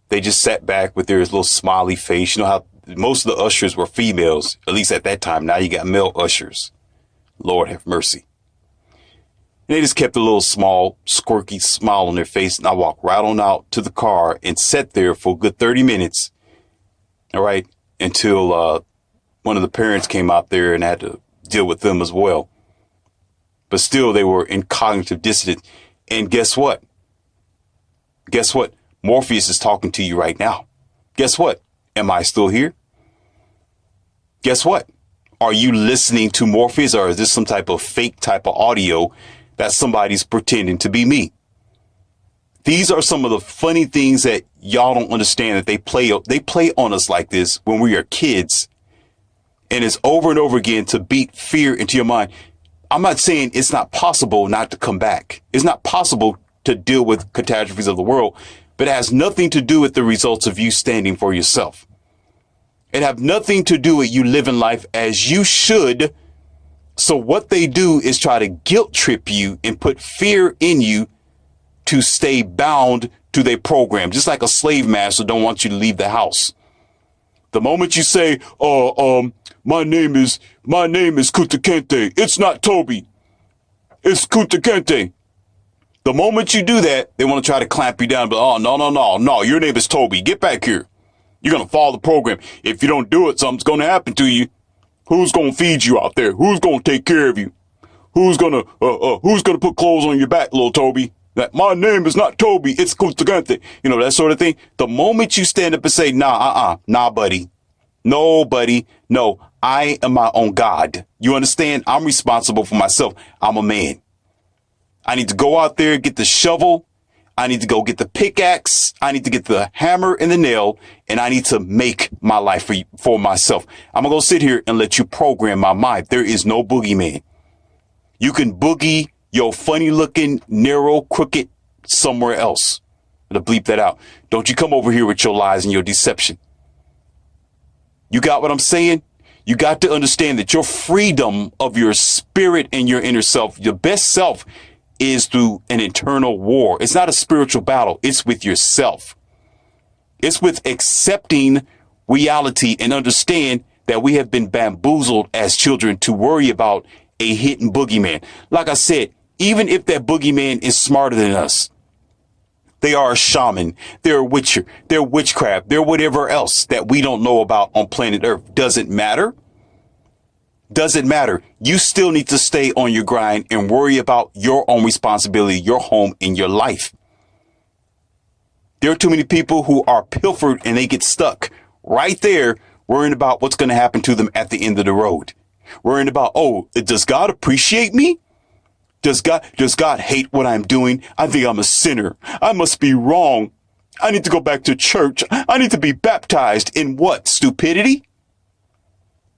They just sat back with their little smiley face. You know how most of the ushers were females, at least at that time. Now you got male ushers. Lord have mercy. And they just kept a little small, squirky smile on their face. And I walked right on out to the car and sat there for a good 30 minutes. All right. Until one of the parents came out there and I had to deal with them as well. But still, they were in cognitive dissonance. And guess what? Guess what? Morpheus is talking to you right now. Guess what? Am I still here? Guess what? Are you listening to Morpheus, or is this some type of fake type of audio that somebody's pretending to be me? These are some of the funny things that y'all don't understand, that they play on us like this when we are kids. And it's over and over again to beat fear into your mind. I'm not saying it's not possible not to come back. It's not possible to deal with catastrophes of the world, but it has nothing to do with the results of you standing for yourself. It have nothing to do with you living life as you should. So what they do is try to guilt trip you and put fear in you to stay bound to their program, just like a slave master don't want you to leave the house. The moment you say, my name is Kunta Kinte. It's not Toby. It's Kunta Kinte. The moment you do that, they want to try to clamp you down. But, no, your name is Toby. Get back here. You're going to follow the program. If you don't do it, something's going to happen to you. Who's going to feed you out there? Who's going to take care of you? Who's going to put clothes on your back, little Toby? That my name is not Toby. It's Kunta Kinte. That sort of thing. The moment you stand up and say, nah, buddy. No, buddy. No, I am my own God. You understand? I'm responsible for myself. I'm a man. I need to go out there, get the shovel. I need to go get the pickaxe. I need to get the hammer and the nail, and I need to make my life for myself. I'm going to go sit here and let you program my mind. There is no boogeyman. You can boogie your funny looking, narrow, crooked somewhere else. to bleep that out. Don't you come over here with your lies and your deception. You got what I'm saying? You got to understand that your freedom of your spirit and your inner self, your best self, is through an internal war. It's not a spiritual battle. It's with yourself. It's with accepting reality and understand that we have been bamboozled as children to worry about a hidden boogeyman. Like I said, even if that boogeyman is smarter than us, they are a shaman, they're a witcher, they're witchcraft, they're whatever else that we don't know about on planet Earth. Doesn't matter. Doesn't matter. You still need to stay on your grind and worry about your own responsibility, your home, and your life. There are too many people who are pilfered and they get stuck right there worrying about what's going to happen to them at the end of the road. Worrying about, oh, does God appreciate me? Does God hate what I'm doing? I think I'm a sinner. I must be wrong. I need to go back to church. I need to be baptized in what? Stupidity?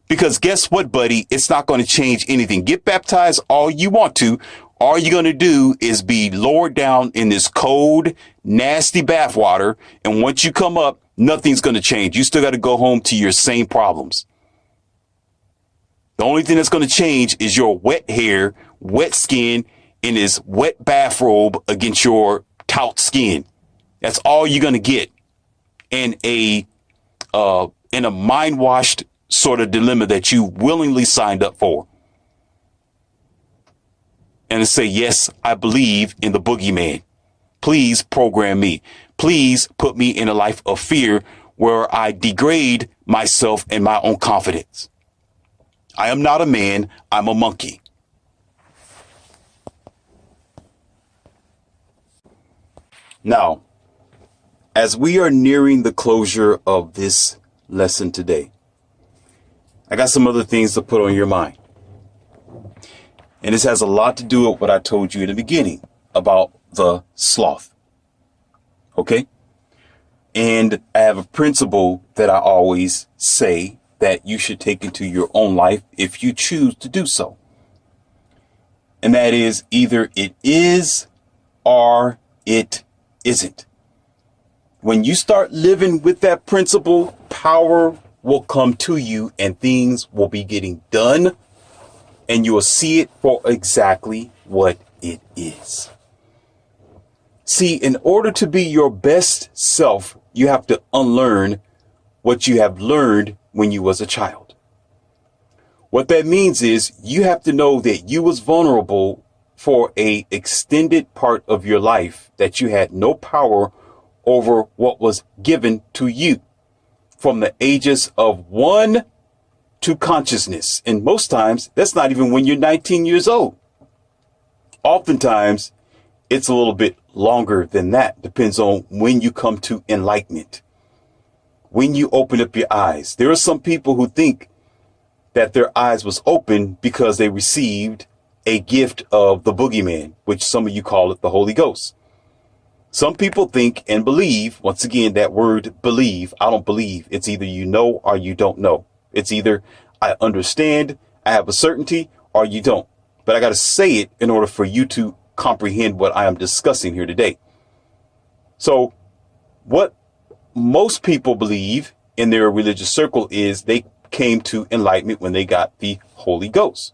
Because guess what, buddy? It's not going to change anything. Get baptized all you want to. All you're going to do is be lowered down in this cold, nasty bathwater. And once you come up, nothing's going to change. You still got to go home to your same problems. The only thing that's going to change is your wet hair, wet skin, in this wet bathrobe against your taut skin. That's all you're going to get in a mind-washed sort of dilemma that you willingly signed up for. And to say, yes, I believe in the boogeyman. Please program me. Please put me in a life of fear where I degrade myself and my own confidence. I am not a man. I'm a monkey. Now, as we are nearing the closure of this lesson today, I got some other things to put on your mind. And this has a lot to do with what I told you in the beginning about the sloth. Okay? And I have a principle that I always say that you should take into your own life if you choose to do so. And that is either it is or it isn't. When you start living with that principle, power will come to you and things will be getting done and you will see it for exactly what it is. See, in order to be your best self, you have to unlearn what you have learned when you was a child. What that means is you have to know that you was vulnerable for a extended part of your life, that you had no power over what was given to you from the ages of 1 to consciousness. And most times that's not even when you're 19 years old. Oftentimes it's a little bit longer than that. Depends on when you come to enlightenment. When you open up your eyes. There are some people who think that their eyes was open because they received a gift of the boogeyman, which some of you call it the Holy Ghost. Some people think and believe, once again, that word believe, I don't believe. It's either you know or you don't know. It's either I understand, I have a certainty, or you don't. But I got to say it in order for you to comprehend what I am discussing here today. So what most people believe in their religious circle is they came to enlightenment when they got the Holy Ghost,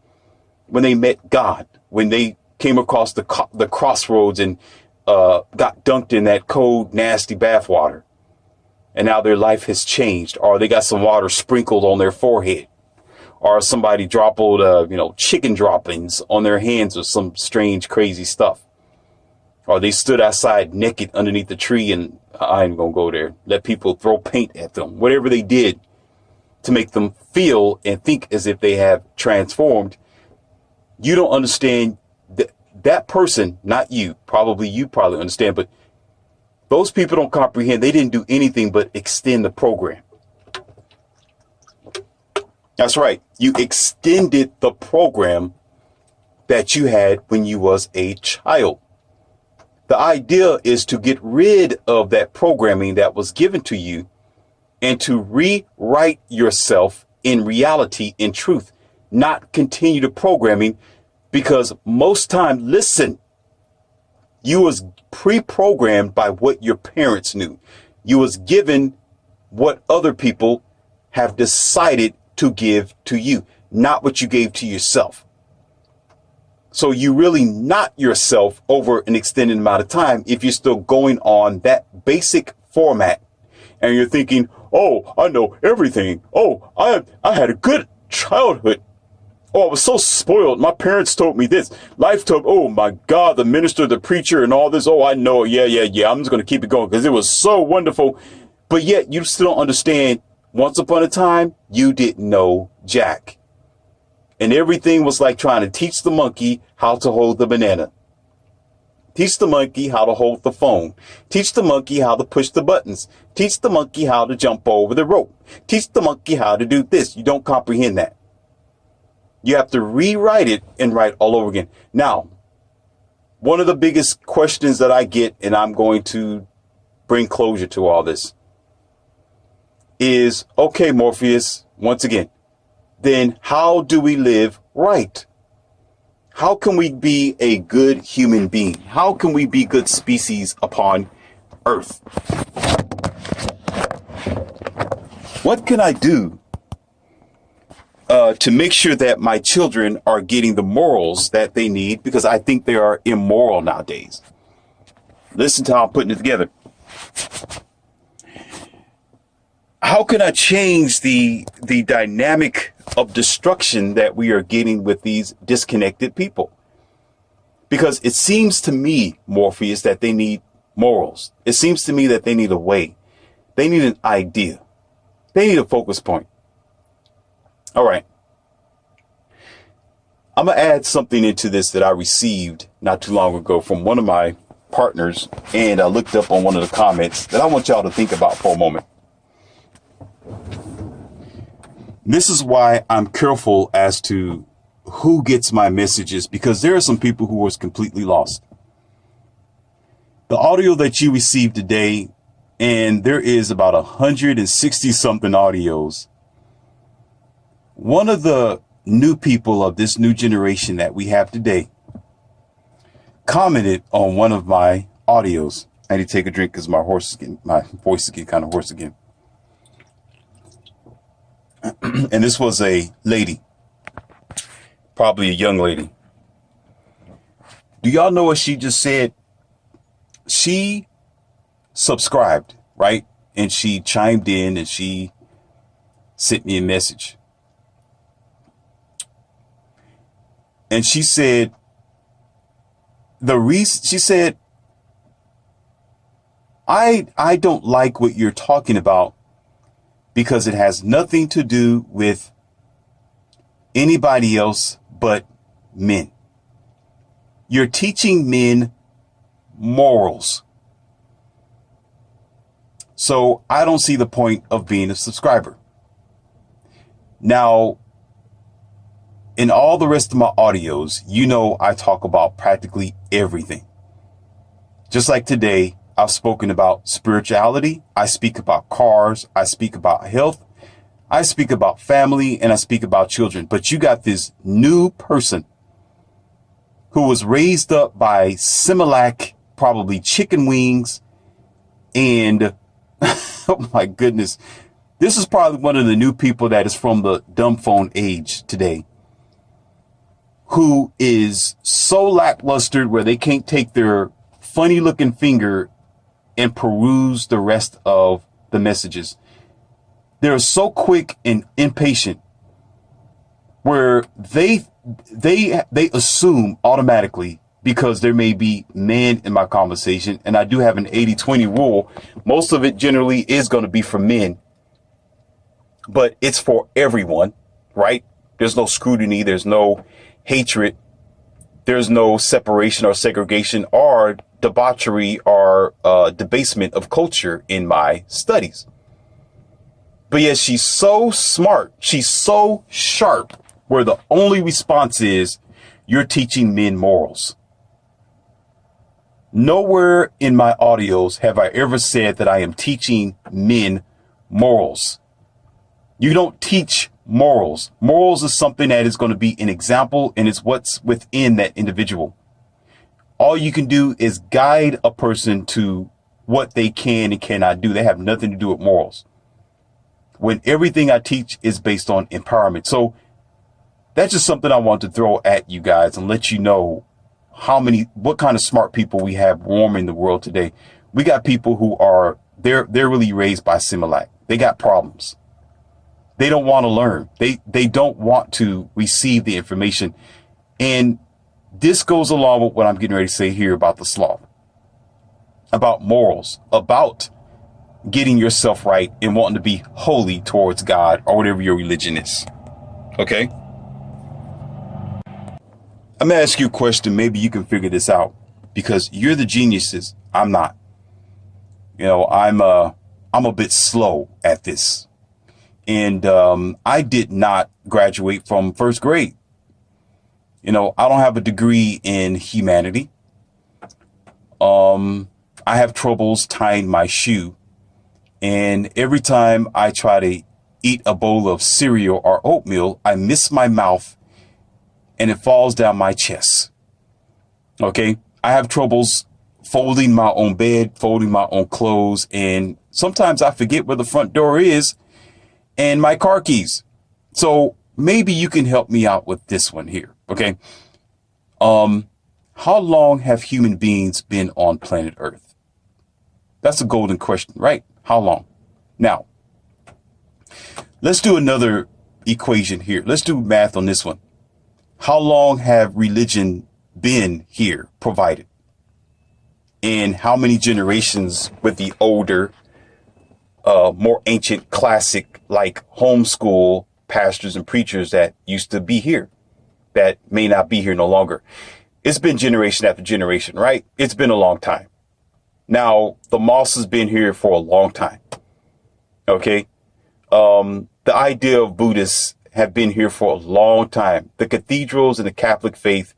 when they met God, when they came across the crossroads and got dunked in that cold, nasty bathwater. And now their life has changed, or they got some water sprinkled on their forehead, or somebody dropped chicken droppings on their hands or some strange, crazy stuff. Or they stood outside naked underneath the tree, and I ain't gonna go there. Let people throw paint at them. Whatever they did to make them feel and think as if they have transformed. You don't understand that person, not you. You probably understand, but those people don't comprehend. They didn't do anything but extend the program. That's right. You extended the program that you had when you was a child. The idea is to get rid of that programming that was given to you and to rewrite yourself in reality, in truth, not continue the programming, because most time, listen, You was pre-programmed by what your parents knew. You was given what other people have decided to give to you, not what you gave to yourself. So you really not yourself over an extended amount of time if you're still going on that basic format and you're thinking, oh, I know everything. Oh, I had a good childhood. Oh, I was so spoiled. My parents told me this. Life told, oh my God, the minister, the preacher and all this. Oh, I know. Yeah. I'm just going to keep it going because it was so wonderful. But yet you still don't understand. Once upon a time, you didn't know jack. And everything was like trying to teach the monkey how to hold the banana. Teach the monkey how to hold the phone. Teach the monkey how to push the buttons. Teach the monkey how to jump over the rope. Teach the monkey how to do this. You don't comprehend that. You have to rewrite it and write all over again. Now, one of the biggest questions that I get, and I'm going to bring closure to all this, is, okay, Morpheus, once again, then how do we live right? How can we be a good human being? How can we be good species upon Earth? What can I do to make sure that my children are getting the morals that they need? Because I think they are immoral nowadays. Listen to how I'm putting it together. How can I change the dynamic of destruction that we are getting with these disconnected people? Because it seems to me, Morpheus, that they need morals. It seems to me that they need a way. They need an idea. They need a focus point. All right. I'm going to add something into this that I received not too long ago from one of my partners, and I looked up on one of the comments that I want y'all to think about for a moment. This is why I'm careful as to who gets my messages, because there are some people who was completely lost. The audio that you received today, and there is about 160 something audios. One of the new people of this new generation that we have today commented on one of my audios. I need to take a drink because my voice is getting kind of hoarse again. And this was a lady, probably a young lady. Do y'all know what she just said? She subscribed, right? And she chimed in and she sent me a message. And she said, I don't like what you're talking about because it has nothing to do with anybody else but men. You're teaching men morals. So I don't see the point of being a subscriber. Now, in all the rest of my audios, you know I talk about practically everything. Just like today, I've spoken about spirituality. I speak about cars. I speak about health. I speak about family, and I speak about children. But you got this new person who was raised up by Similac, probably chicken wings, and oh my goodness, this is probably one of the new people that is from the dumb phone age today, who is so lackluster where they can't take their funny looking finger and peruse the rest of the messages. They're so quick and impatient where they assume automatically, because there may be men in my conversation, and I do have an 80-20 rule. Most of it generally is going to be for men, but it's for everyone, right? There's no scrutiny. There's no hatred. There's no separation or segregation or debauchery or debasement of culture in my studies. But yet she's so smart. She's so sharp where the only response is, you're teaching men morals. Nowhere in my audios have I ever said that I am teaching men morals. You don't teach morals. Morals is something that is going to be an example, and it's what's within that individual. All you can do is guide a person to what they can and cannot do. They have nothing to do with morals. When everything I teach is based on empowerment. So that's just something I want to throw at you guys and let you know what kind of smart people we have warming the world today. We got people who are, they're really raised by Similac. They got problems. They don't want to learn. They don't want to receive the information. And this goes along with what I'm getting ready to say here about the sloth, about morals, about getting yourself right and wanting to be holy towards God or whatever your religion is. Okay? I'm going to ask you a question. Maybe you can figure this out because you're the geniuses. I'm not. You know, I'm a bit slow at this. And I did not graduate from first grade. You know, I don't have a degree in humanity. I have troubles tying my shoe. And every time I try to eat a bowl of cereal or oatmeal, I miss my mouth and it falls down my chest. Okay. I have troubles folding my own bed, folding my own clothes. And sometimes I forget where the front door is and my car keys. So maybe you can help me out with this one here. Okay. How long have human beings been on planet Earth? That's a golden question, right? How long? Now, let's do another equation here. Let's do math on this one. How long have religion been here provided? And how many generations with the older, more ancient classic like homeschool pastors and preachers that used to be here that may not be here no longer? It's been generation after generation, right? It's been a long time. Now, the mosque has been here for a long time. Okay. The idea of Buddhists have been here for a long time. The cathedrals and the Catholic faith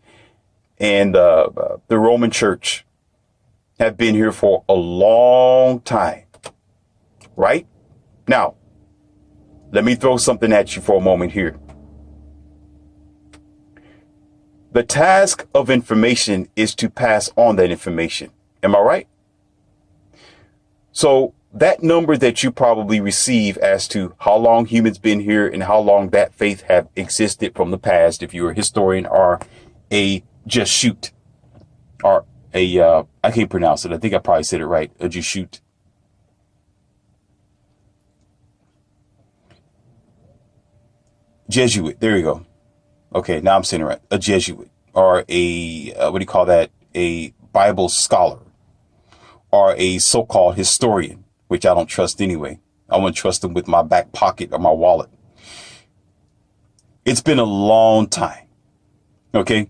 and the Roman Church have been here for a long time. Right? Now, let me throw something at you for a moment here. The task of information is to pass on that information. Am I right? So that number that you probably receive as to how long humans been here and how long that faith have existed from the past, if you're a historian or a just shoot or I can't pronounce it. I think I probably said it right. A just shoot. Jesuit. There you go. Okay. Now I'm saying it right. A Jesuit or what do you call that? A Bible scholar or a so-called historian, which I don't trust anyway. I wouldn't trust them with my back pocket or my wallet. It's been a long time. Okay.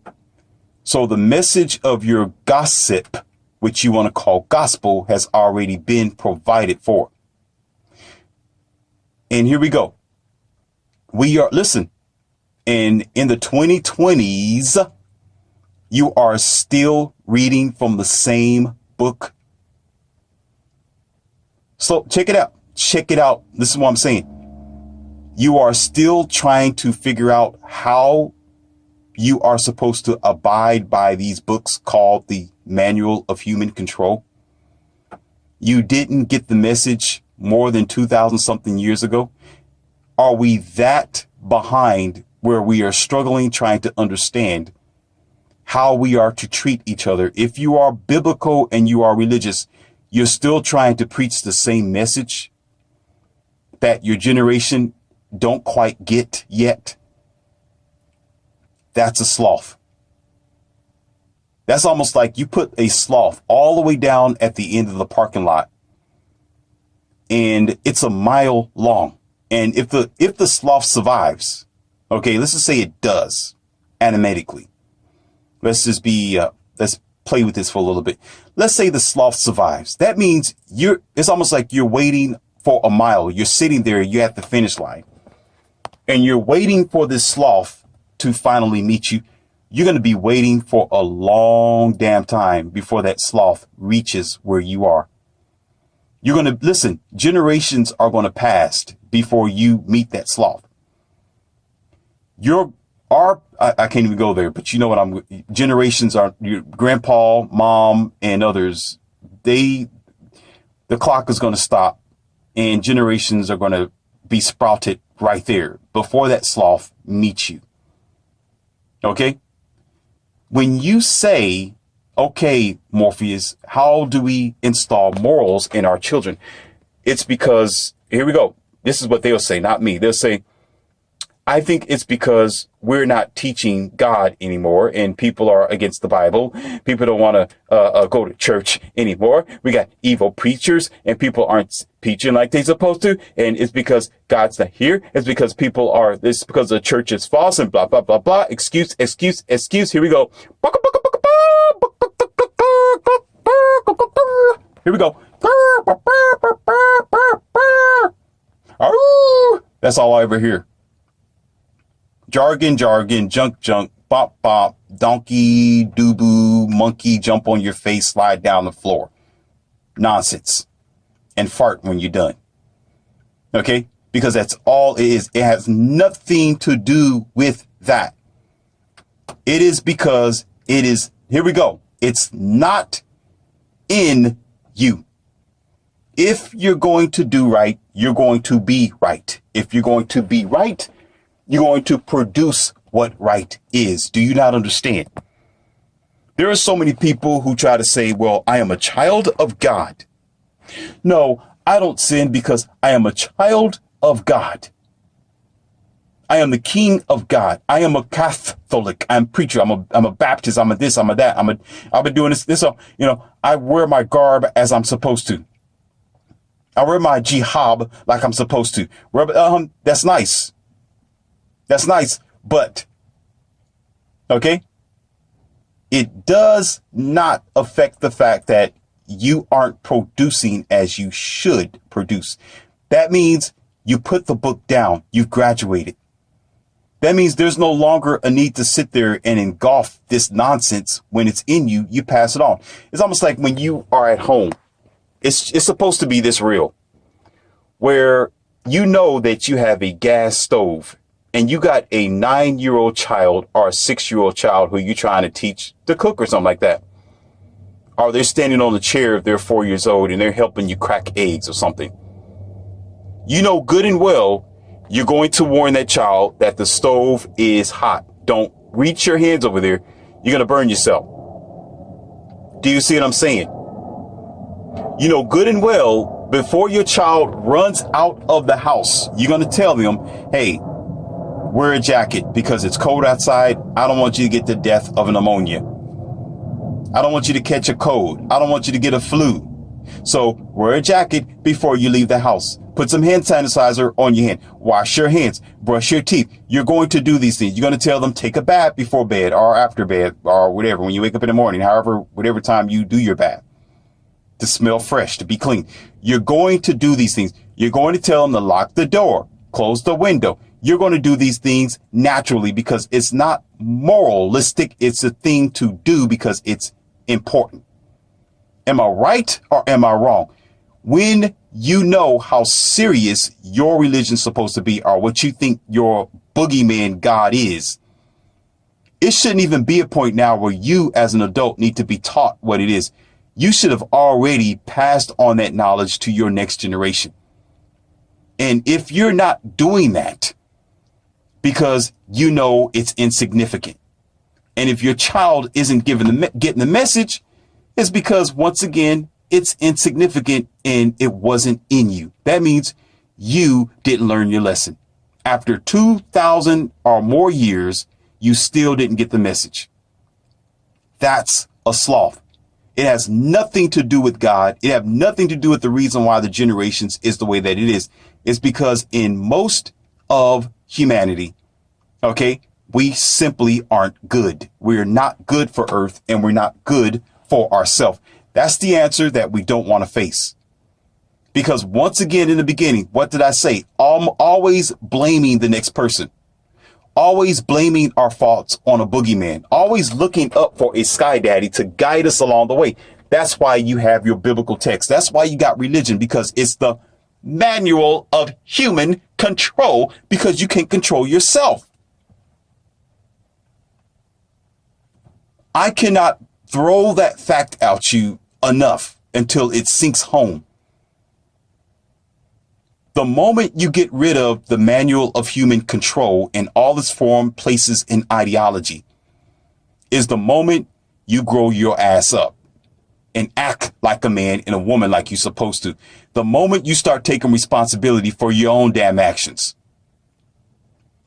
So the message of your gossip, which you want to call gospel, has already been provided for. And here we go. Listen, and in the 2020s, you are still reading from the same book. So check it out. Check it out. This is what I'm saying. You are still trying to figure out how you are supposed to abide by these books called the Manual of Human Control. You didn't get the message more than 2,000 something years ago. Are we that behind where we are struggling trying to understand how we are to treat each other? If you are biblical and you are religious, you're still trying to preach the same message that your generation don't quite get yet. That's a sloth. That's almost like you put a sloth all the way down at the end of the parking lot and it's a mile long. And if the sloth survives, okay, let's just say it does animatically. Let's play with this for a little bit. Let's say the sloth survives. That means it's almost like you're waiting for a mile. You're sitting there, you're at the finish line and you're waiting for this sloth to finally meet you. You're going to be waiting for a long damn time before that sloth reaches where you are. You're going to listen. Generations are going to pass before you meet that sloth. Your I can't even go there, but you know what generations are, your grandpa, mom, and others, the clock is going to stop and generations are going to be sprouted right there before that sloth meets you. Okay. When you say, okay, Morpheus, how do we install morals in our children? It's because, here we go. This is what they'll say, not me. They'll say, I think it's because we're not teaching God anymore and people are against the Bible. People don't want to go to church anymore. We got evil preachers and people aren't preaching like they're supposed to. And it's because God's not here. It's because it's because the church is false and blah, blah, blah, blah. Excuse. Here we go. Here we go. That's all I ever hear. Jargon, junk, bop, donkey, doo-boo, monkey, jump on your face, slide down the floor. Nonsense. And fart when you're done. Okay? Because that's all it is. It has nothing to do with that. It is because it is, here we go. It's not in you. If you're going to do right, you're going to be right. If you're going to be right, you're going to produce what right is. Do you not understand? There are so many people who try to say, well, I am a child of God. No, I don't sin because I am a child of God. I am the king of God. I am a Catholic. I'm a preacher. I'm a Baptist. I'm a this. I'm a that. I've been doing this. I wear my garb as I'm supposed to. I wear my jihad like I'm supposed to. That's nice. That's nice. But, okay, it does not affect the fact that you aren't producing as you should produce. That means you put the book down. You've graduated. That means there's no longer a need to sit there and engulf this nonsense. When it's in you, you pass it on. It's almost like when you are at home. It's supposed to be this real, where you know that you have a gas stove and you got a 9-year-old child or a 6-year-old child who you're trying to teach to cook or something like that. Or they're standing on the chair if they're 4 years old and they're helping you crack eggs or something. You know good and well you're going to warn that child that the stove is hot. Don't reach your hands over there. You're going to burn yourself. Do you see what I'm saying? You know good and well, before your child runs out of the house, you're going to tell them, hey, wear a jacket because it's cold outside. I don't want you to get the death of an pneumonia. I don't want you to catch a cold. I don't want you to get a flu. So wear a jacket before you leave the house. Put some hand sanitizer on your hand. Wash your hands. Brush your teeth. You're going to do these things. You're going to tell them take a bath before bed or after bed or whatever. When you wake up in the morning, whatever time you do your bath, to smell fresh, to be clean. You're going to do these things. You're going to tell them to lock the door, close the window. You're going to do these things naturally because it's not moralistic. It's a thing to do because it's important. Am I right or am I wrong? When you know how serious your religion's supposed to be or what you think your boogeyman God is, it shouldn't even be a point now where you as an adult need to be taught what it is. You should have already passed on that knowledge to your next generation. And if you're not doing that because you know it's insignificant, and if your child isn't getting the message, it's because, once again, it's insignificant and it wasn't in you. That means you didn't learn your lesson. After 2,000 or more years, you still didn't get the message. That's a sloth. It has nothing to do with God. It has nothing to do with the reason why the generations is the way that it is. It's because in most of humanity, okay, we simply aren't good. We're not good for Earth and we're not good for ourselves. That's the answer that we don't want to face. Because once again, in the beginning, what did I say? I'm always blaming the next person. Always blaming our faults on a boogeyman. Always looking up for a sky daddy to guide us along the way. That's why you have your biblical text. That's why you got religion, because it's the manual of human control, because you can't control yourself. I cannot throw that fact at you enough until it sinks home. The moment you get rid of the manual of human control in all its form, places, and ideology is the moment you grow your ass up and act like a man and a woman like you're supposed to. The moment you start taking responsibility for your own damn actions.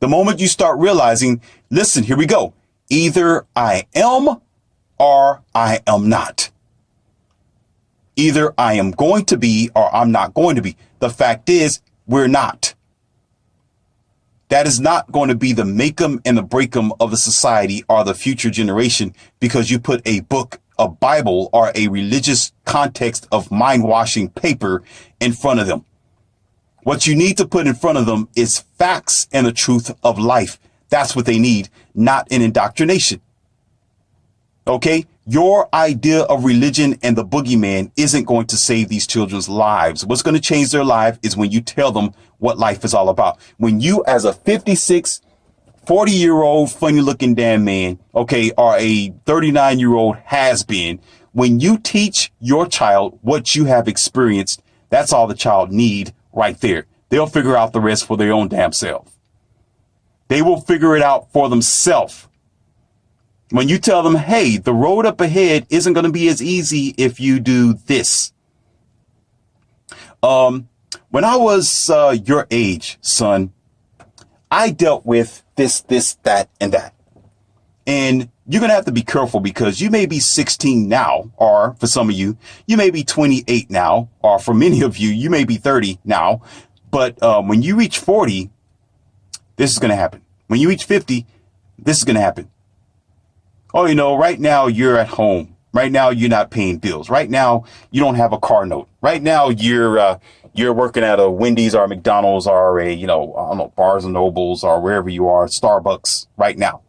The moment you start realizing, listen, here we go. Either I am or I am not. Either I am going to be or I'm not going to be. The fact is, we're not. That is not going to be the make 'em and the break 'em of the society or the future generation because you put a book, a Bible, or a religious context of mind-washing paper in front of them. What you need to put in front of them is facts and the truth of life. That's what they need, not an indoctrination. Okay? Your idea of religion and the boogeyman isn't going to save these children's lives. What's going to change their life is when you tell them what life is all about. When you, as a 56, 40-year-old funny looking damn man, okay, or a 39-year-old has been, when you teach your child what you have experienced, that's all the child need right there. They'll figure out the rest for their own damn self. They will figure it out for themselves. When you tell them, hey, the road up ahead isn't going to be as easy if you do this. When I was your age, son, I dealt with this, that, and that. And you're going to have to be careful because you may be 16 now, or for some of you, you may be 28 now, or for many of you, you may be 30 now. But when you reach 40, this is going to happen. When you reach 50, this is going to happen. Oh, you know, right now you're at home. Right now you're not paying bills. Right now you don't have a car note. Right now you're working at a Wendy's or a McDonald's or a, I don't know, Barnes and Nobles or wherever you are, Starbucks right now.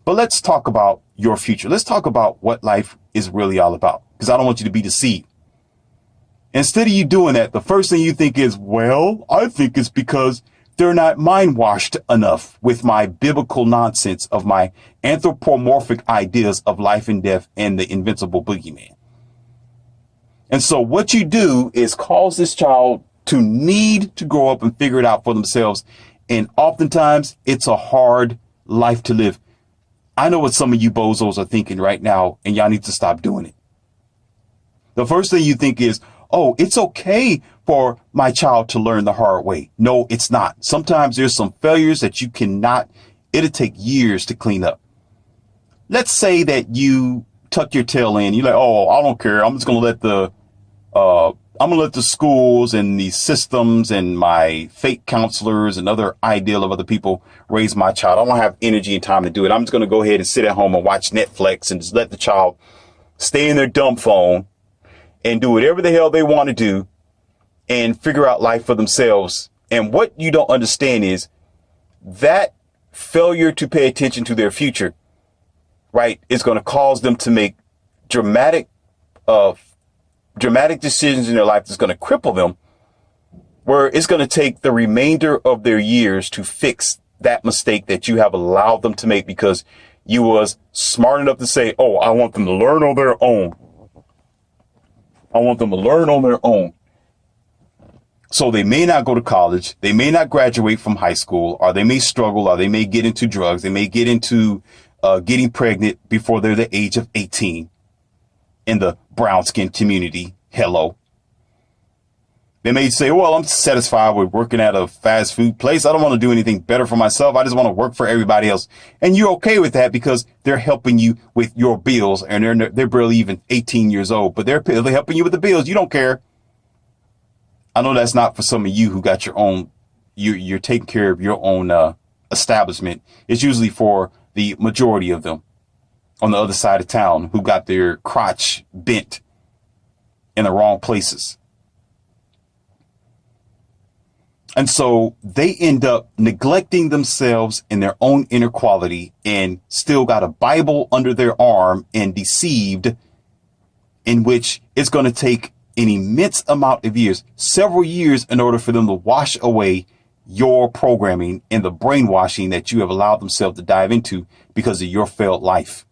But let's talk about your future. Let's talk about what life is really all about, because I don't want you to be deceived. Instead of you doing that, the first thing you think is, well, I think it's because they're not mind washed enough with my biblical nonsense of my anthropomorphic ideas of life and death and the invincible boogeyman. And so what you do is cause this child to need to grow up and figure it out for themselves. And oftentimes it's a hard life to live. I know what some of you bozos are thinking right now, and y'all need to stop doing it. The first thing you think is, oh, it's okay for my child to learn the hard way. No, it's not. Sometimes there's some failures that you cannot, it'll take years to clean up. Let's say that you tuck your tail in. You're like, oh, I don't care. I'm just going to let the schools and the systems and my fake counselors and other ideal of other people raise my child. I don't have energy and time to do it. I'm just going to go ahead and sit at home and watch Netflix and just let the child stay in their dumb phone and do whatever the hell they want to do and figure out life for themselves. And what you don't understand is that failure to pay attention to their future, right, is going to cause them to make dramatic decisions in their life that's going to cripple them, where it's going to take the remainder of their years to fix that mistake that you have allowed them to make because you was smart enough to say, oh, I want them to learn on their own. I want them to learn on their own. So they may not go to college. They may not graduate from high school, or they may struggle, or they may get into drugs. They may get into getting pregnant before they're the age of 18 in the brown skin community. Hello. They may say, well, I'm satisfied with working at a fast food place. I don't want to do anything better for myself. I just want to work for everybody else. And you're okay with that because they're helping you with your bills, and they're barely even 18 years old, but they're helping you with the bills. You don't care. I know that's not for some of you who got your own, you're taking care of your own establishment. It's usually for the majority of them on the other side of town who got their crotch bent in the wrong places. And so they end up neglecting themselves and their own inner quality and still got a Bible under their arm and deceived, in which it's going to take an immense amount of years, several years, in order for them to wash away your programming and the brainwashing that you have allowed themselves to dive into because of your failed life.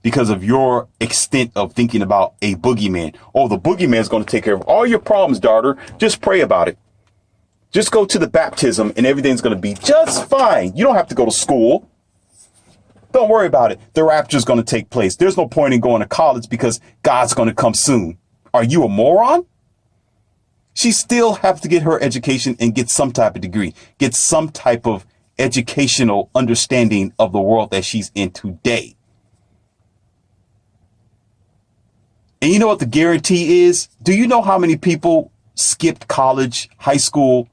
because of your extent of thinking about a boogeyman. Oh, the boogeyman is going to take care of all your problems, daughter. Just pray about it. Just go to the baptism and everything's going to be just fine. You don't have to go to school. Don't worry about it. The rapture is going to take place. There's no point in going to college because God's going to come soon. Are you a moron? She still has to get her education and get some type of degree, get some type of educational understanding of the world that she's in today. And you know what the guarantee is? Do you know how many people skipped college, high school,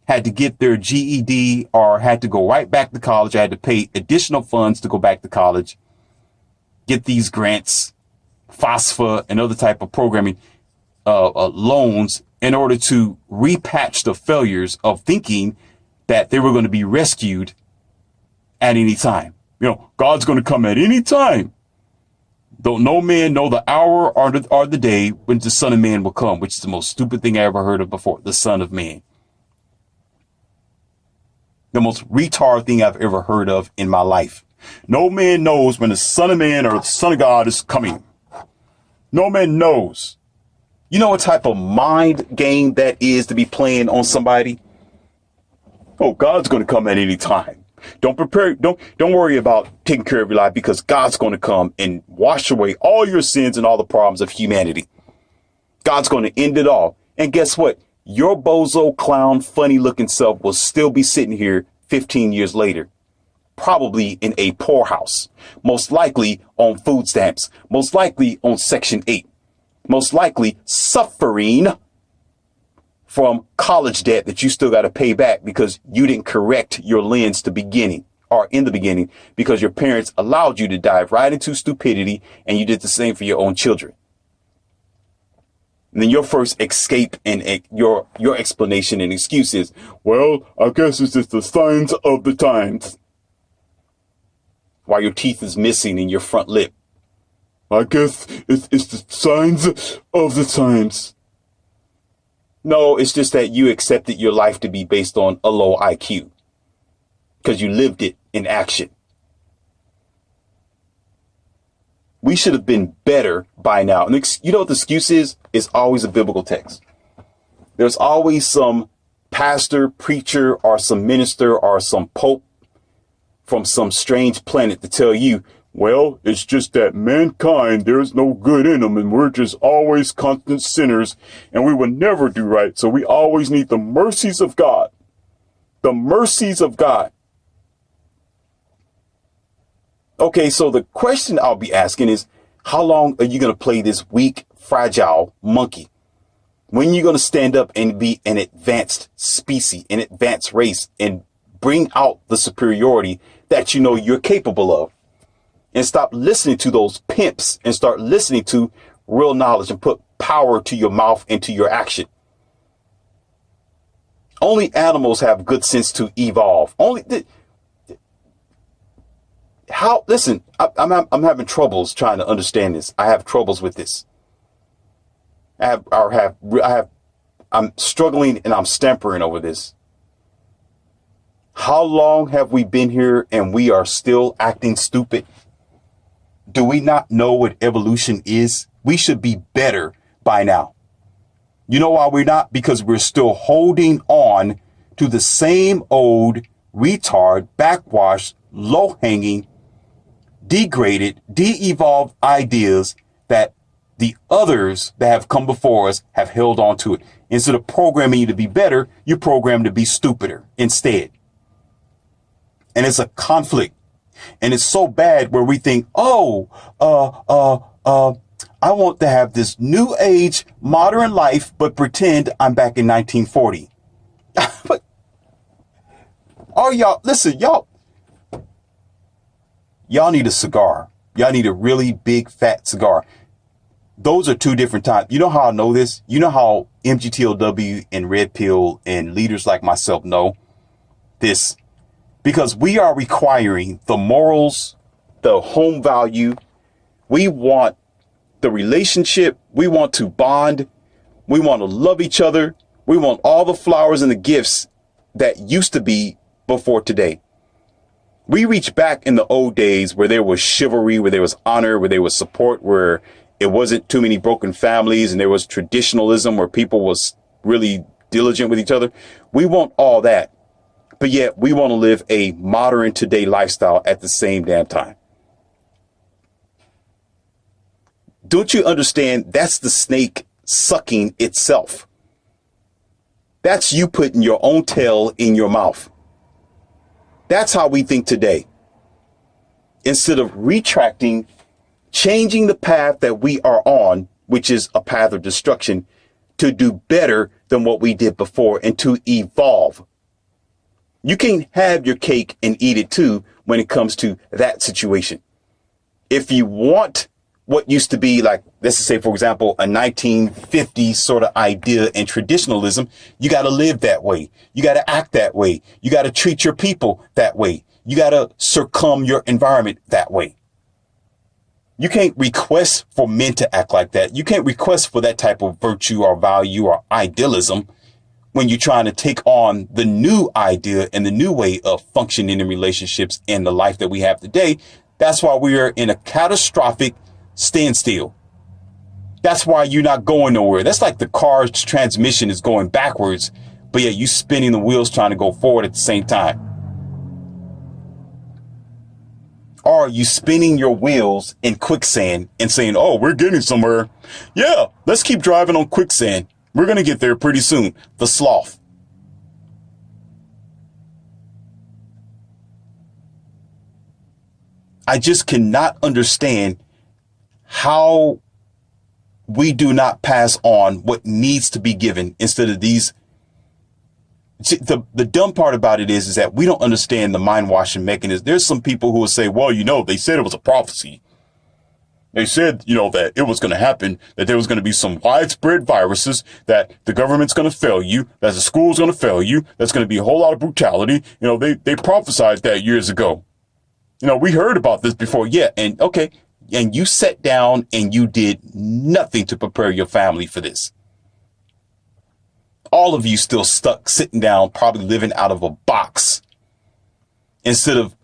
had to get their GED, or had to go right back to college, or had to pay additional funds to go back to college, get these grants, FOSFA and other type of programming loans in order to repatch the failures of thinking that they were going to be rescued at any time. You know, God's going to come at any time. Don't no man know the hour or the day when the Son of Man will come, which is the most stupid thing I ever heard of before. The Son of Man. The most retard thing I've ever heard of in my life. No man knows when the Son of Man or the Son of God is coming. No man knows. You know what type of mind game that is to be playing on somebody? Oh, God's going to come at any time. Don't worry about taking care of your life, because God's going to come and wash away all your sins and all the problems of humanity. God's going to end it all. And guess what? Your bozo, clown, funny looking self will still be sitting here 15 years later, probably in a poorhouse, most likely on food stamps, most likely on Section 8, most likely suffering from college debt that you still got to pay back because you didn't correct your lens in the beginning, because your parents allowed you to dive right into stupidity, and you did the same for your own children. And then your first escape and your explanation and excuse is, well, I guess it's just the signs of the times. While your teeth is missing in your front lip. I guess it's the signs of the times. No, it's just that you accepted your life to be based on a low IQ. Because you lived it in action. We should have been better by now. And you know what the excuse is? It's always a biblical text. There's always some pastor, preacher, or some minister, or some pope from some strange planet to tell you, well, it's just that mankind, there's no good in them, and we're just always constant sinners, and we will never do right. So we always need the mercies of God. The mercies of God. Okay, so the question I'll be asking is, how long are you going to play this weak, fragile monkey? When are you going to stand up and be an advanced species, an advanced race, and bring out the superiority that you know you're capable of? And stop listening to those pimps and start listening to real knowledge and put power to your mouth and to your action. Only animals have good sense to evolve. Listen, I'm having troubles trying to understand this. I have troubles with this. I'm struggling and I'm stampering over this. How long have we been here and we are still acting stupid? Do we not know what evolution is? We should be better by now. You know why we're not? Because we're still holding on to the same old retard, backwash, low-hanging, degraded, de-evolved ideas that the others that have come before us have held on to it. Instead of programming you to be better, you're programmed to be stupider instead. And it's a conflict. And it's so bad where we think, I want to have this new age modern life, but pretend I'm back in 1940. But, y'all need a cigar. Y'all need a really big fat cigar. Those are two different times. You know how I know this? You know how MGTOW and Red Pill and leaders like myself know this? Because we are requiring the morals, the home value. We want the relationship. We want to bond. We want to love each other. We want all the flowers and the gifts that used to be before today. We reach back in the old days where there was chivalry, where there was honor, where there was support, where it wasn't too many broken families and there was traditionalism where people was really diligent with each other. We want all that, but yet we want to live a modern today lifestyle at the same damn time. Don't you understand? That's the snake sucking itself. That's you putting your own tail in your mouth. That's how we think today. Instead of retracting, changing the path that we are on, which is a path of destruction, to do better than what we did before and to evolve. You can't have your cake and eat it too when it comes to that situation. If you want what used to be like, let's say, for example, a 1950s sort of idea and traditionalism, you got to live that way. You got to act that way. You got to treat your people that way. You got to circum your environment that way. You can't request for men to act like that. You can't request for that type of virtue or value or idealism when you're trying to take on the new idea and the new way of functioning in relationships and the life that we have today. That's why we are in a catastrophic standstill. That's why you're not going nowhere. That's like the car's transmission is going backwards, but yet you spinning the wheels trying to go forward at the same time. Or are you spinning your wheels in quicksand and saying, oh, we're getting somewhere. Yeah, let's keep driving on quicksand. We're going to get there pretty soon. The sloth. I just cannot understand how we do not pass on what needs to be given instead of these. The dumb part about it is that we don't understand the mind washing mechanism. There's some people who will say, well, they said it was a prophecy. They said, that it was going to happen, that there was going to be some widespread viruses, that the government's going to fail you, that the school's going to fail you. There's going to be a whole lot of brutality. They prophesied that years ago. We heard about this before. Yeah. And okay. And you sat down and you did nothing to prepare your family for this. All of you still stuck sitting down, probably living out of a box. Instead of,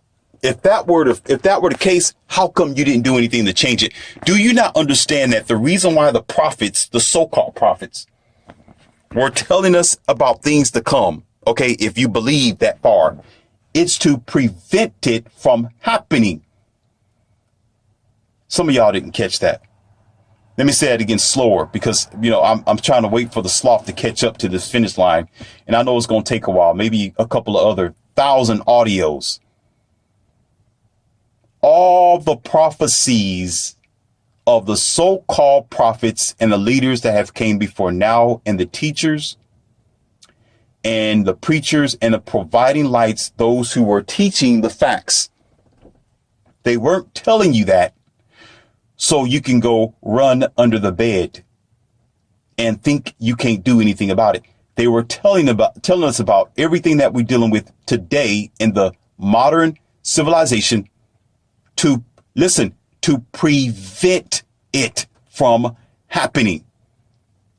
if that were the case, how come you didn't do anything to change it? Do you not understand that the reason why the prophets, the so-called prophets, were telling us about things to come, okay, if you believe that far, it's to prevent it from happening. Some of y'all didn't catch that. Let me say it again slower because, I'm trying to wait for the sloth to catch up to this finish line. And I know it's going to take a while, maybe a couple of other 1,000 audios. All the prophecies of the so-called prophets and the leaders that have came before now, and the teachers and the preachers and the providing lights, those who were teaching the facts. They weren't telling you that so you can go run under the bed and think you can't do anything about it. They were telling us about everything that we're dealing with today in the modern civilization to prevent it from happening,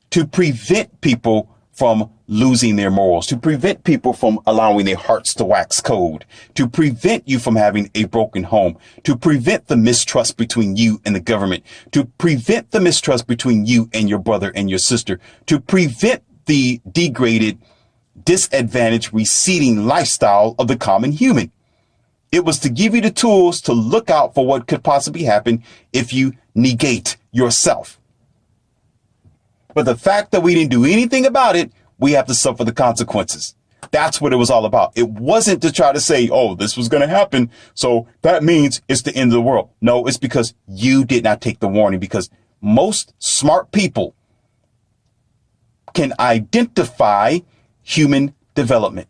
to prevent people from losing their morals, to prevent people from allowing their hearts to wax cold, to prevent you from having a broken home, to prevent the mistrust between you and the government, to prevent the mistrust between you and your brother and your sister, to prevent the degraded, disadvantaged, receding lifestyle of the common human. It was to give you the tools to look out for what could possibly happen if you negate yourself. But the fact that we didn't do anything about it, we have to suffer the consequences. That's what it was all about. It wasn't to try to say, oh, this was going to happen, so that means it's the end of the world. No, it's because you did not take the warning, because most smart people can identify human development.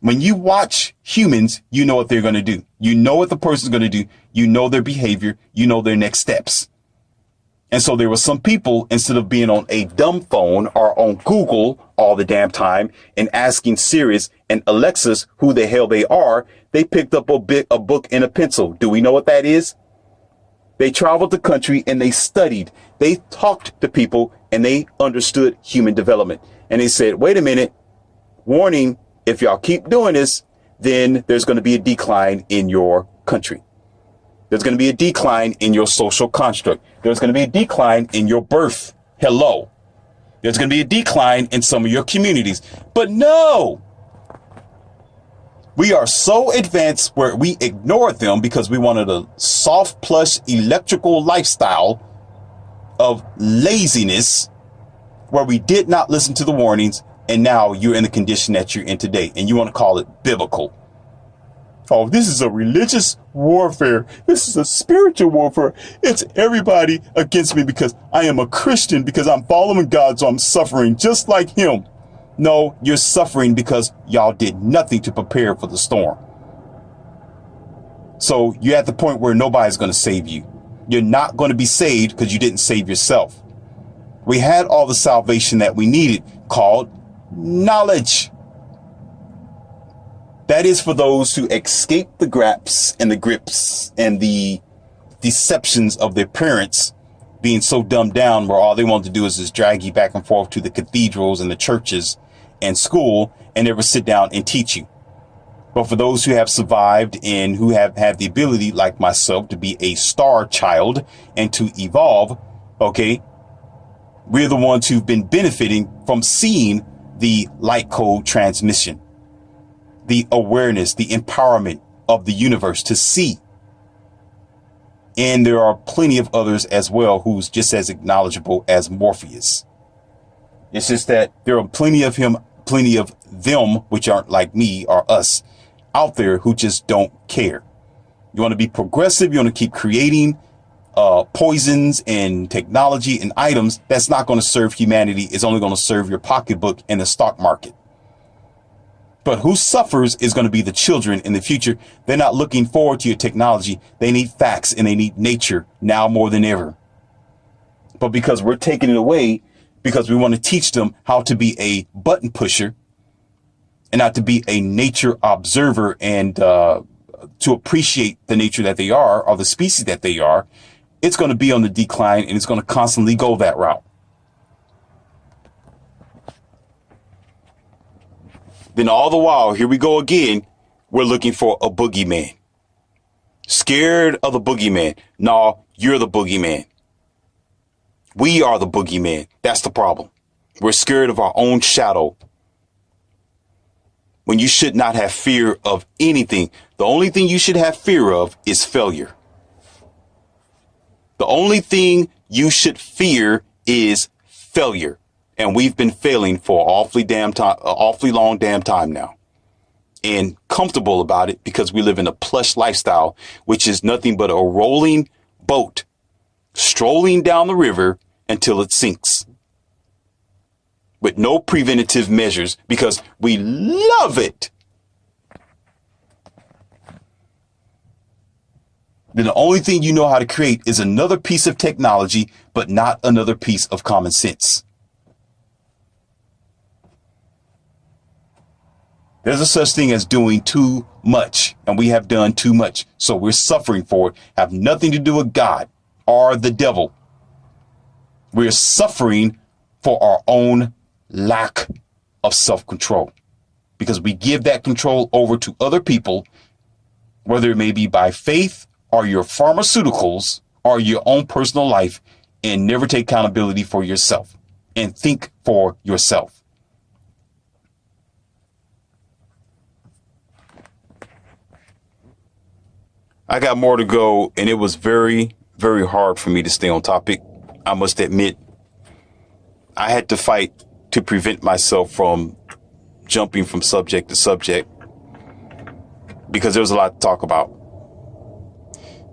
When you watch humans, you know what they're going to do. You know what the person's going to do. You know their behavior. You know their next steps. And so there were some people, instead of being on a dumb phone or on Google all the damn time and asking Sirius and Alexis who the hell they are, they picked up a book and a pencil. Do we know what that is? They traveled the country and they studied. They talked to people and they understood human development. And they said, wait a minute, warning, if y'all keep doing this, then there's going to be a decline in your country. There's going to be a decline in your social construct. There's going to be a decline in your birth. Hello. There's going to be a decline in some of your communities. But no, we are so advanced where we ignored them because we wanted a soft, plush, electrical lifestyle of laziness where we did not listen to the warnings. And now you're in the condition that you're in today, and you want to call it biblical. Oh, this is a religious warfare. This is a spiritual warfare. It's everybody against me because I am a Christian, because I'm following God, so I'm suffering just like him. No, you're suffering because y'all did nothing to prepare for the storm. So you're at the point where nobody's going to save you. You're not going to be saved because you didn't save yourself. We had all the salvation that we needed, called knowledge. That is for those who escape the graps and the grips and the deceptions of their parents being so dumbed down where all they want to do is just drag you back and forth to the cathedrals and the churches and school and never sit down and teach you. But for those who have survived and who have had the ability, like myself, to be a star child and to evolve, okay, we're the ones who've been benefiting from seeing the light code transmission, the awareness, the empowerment of the universe to see. And there are plenty of others as well who's just as acknowledgeable as Morpheus. It's just that there are plenty of them, which aren't like me or us, out there who just don't care. You want to be progressive. You want to keep creating poisons and technology and items that's not going to serve humanity. It's only going to serve your pocketbook and the stock market. But who suffers is going to be the children in the future. They're not looking forward to your technology. They need facts and they need nature now more than ever. But because we're taking it away, because we want to teach them how to be a button pusher and not to be a nature observer and to appreciate the nature that they are or the species that they are, it's going to be on the decline and it's going to constantly go that route. Then all the while, here we go again, we're looking for a boogeyman. Scared of the boogeyman. No, you're the boogeyman. We are the boogeyman. That's the problem. We're scared of our own shadow. When you should not have fear of anything. The only thing you should have fear of is failure. The only thing you should fear is failure. And we've been failing for awfully long damn time now. And comfortable about it because we live in a plush lifestyle, which is nothing but a rolling boat, strolling down the river until it sinks. With no preventative measures because we love it. Then the only thing you know how to create is another piece of technology, but not another piece of common sense. There's a such thing as doing too much, and we have done too much. So we're suffering for it. Have nothing to do with God or the devil. We're suffering for our own lack of self-control because we give that control over to other people, whether it may be by faith or your pharmaceuticals or your own personal life, and never take accountability for yourself and think for yourself. I got more to go, and it was very, very hard for me to stay on topic. I must admit, I had to fight to prevent myself from jumping from subject to subject because there was a lot to talk about.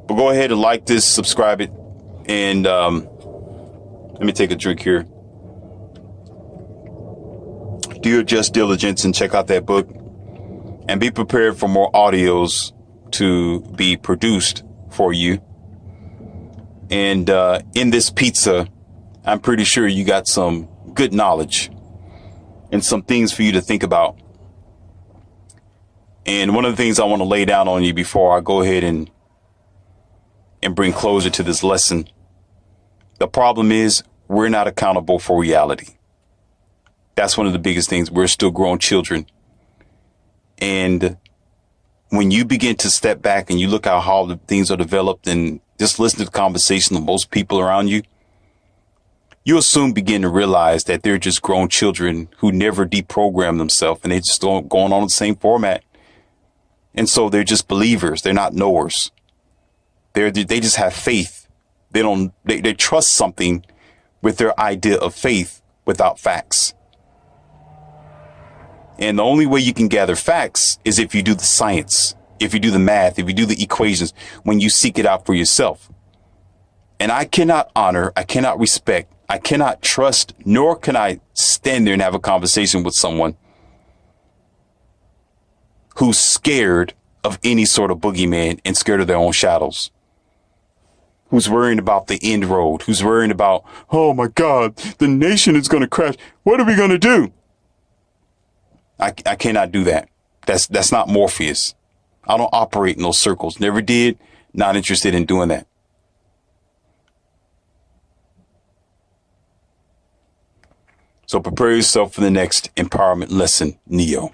But go ahead and like this, subscribe it, and let me take a drink here. Do your just diligence and check out that book, and be prepared for more audios to be produced for you. And in this pizza, I'm pretty sure you got some good knowledge and some things for you to think about. And one of the things I want to lay down on you before I go ahead and bring closure to this lesson. The problem is we're not accountable for reality. That's one of the biggest things. We're still grown children. And when you begin to step back and you look at how the things are developed and just listen to the conversation of most people around you, you'll soon begin to realize that they're just grown children who never deprogram themselves, and they just going on the same format. And so they're just believers. They're not knowers. They just have faith. They trust something with their idea of faith without facts. And the only way you can gather facts is if you do the science, if you do the math, if you do the equations, when you seek it out for yourself. And I cannot honor, I cannot respect, I cannot trust, nor can I stand there and have a conversation with someone who's scared of any sort of boogeyman and scared of their own shadows. Who's worrying about the end road, who's worrying about, oh my God, the nation is going to crash. What are we going to do? I cannot do that. That's not Morpheus. I don't operate in those circles. Never did. Not interested in doing that. So prepare yourself for the next empowerment lesson, Neo.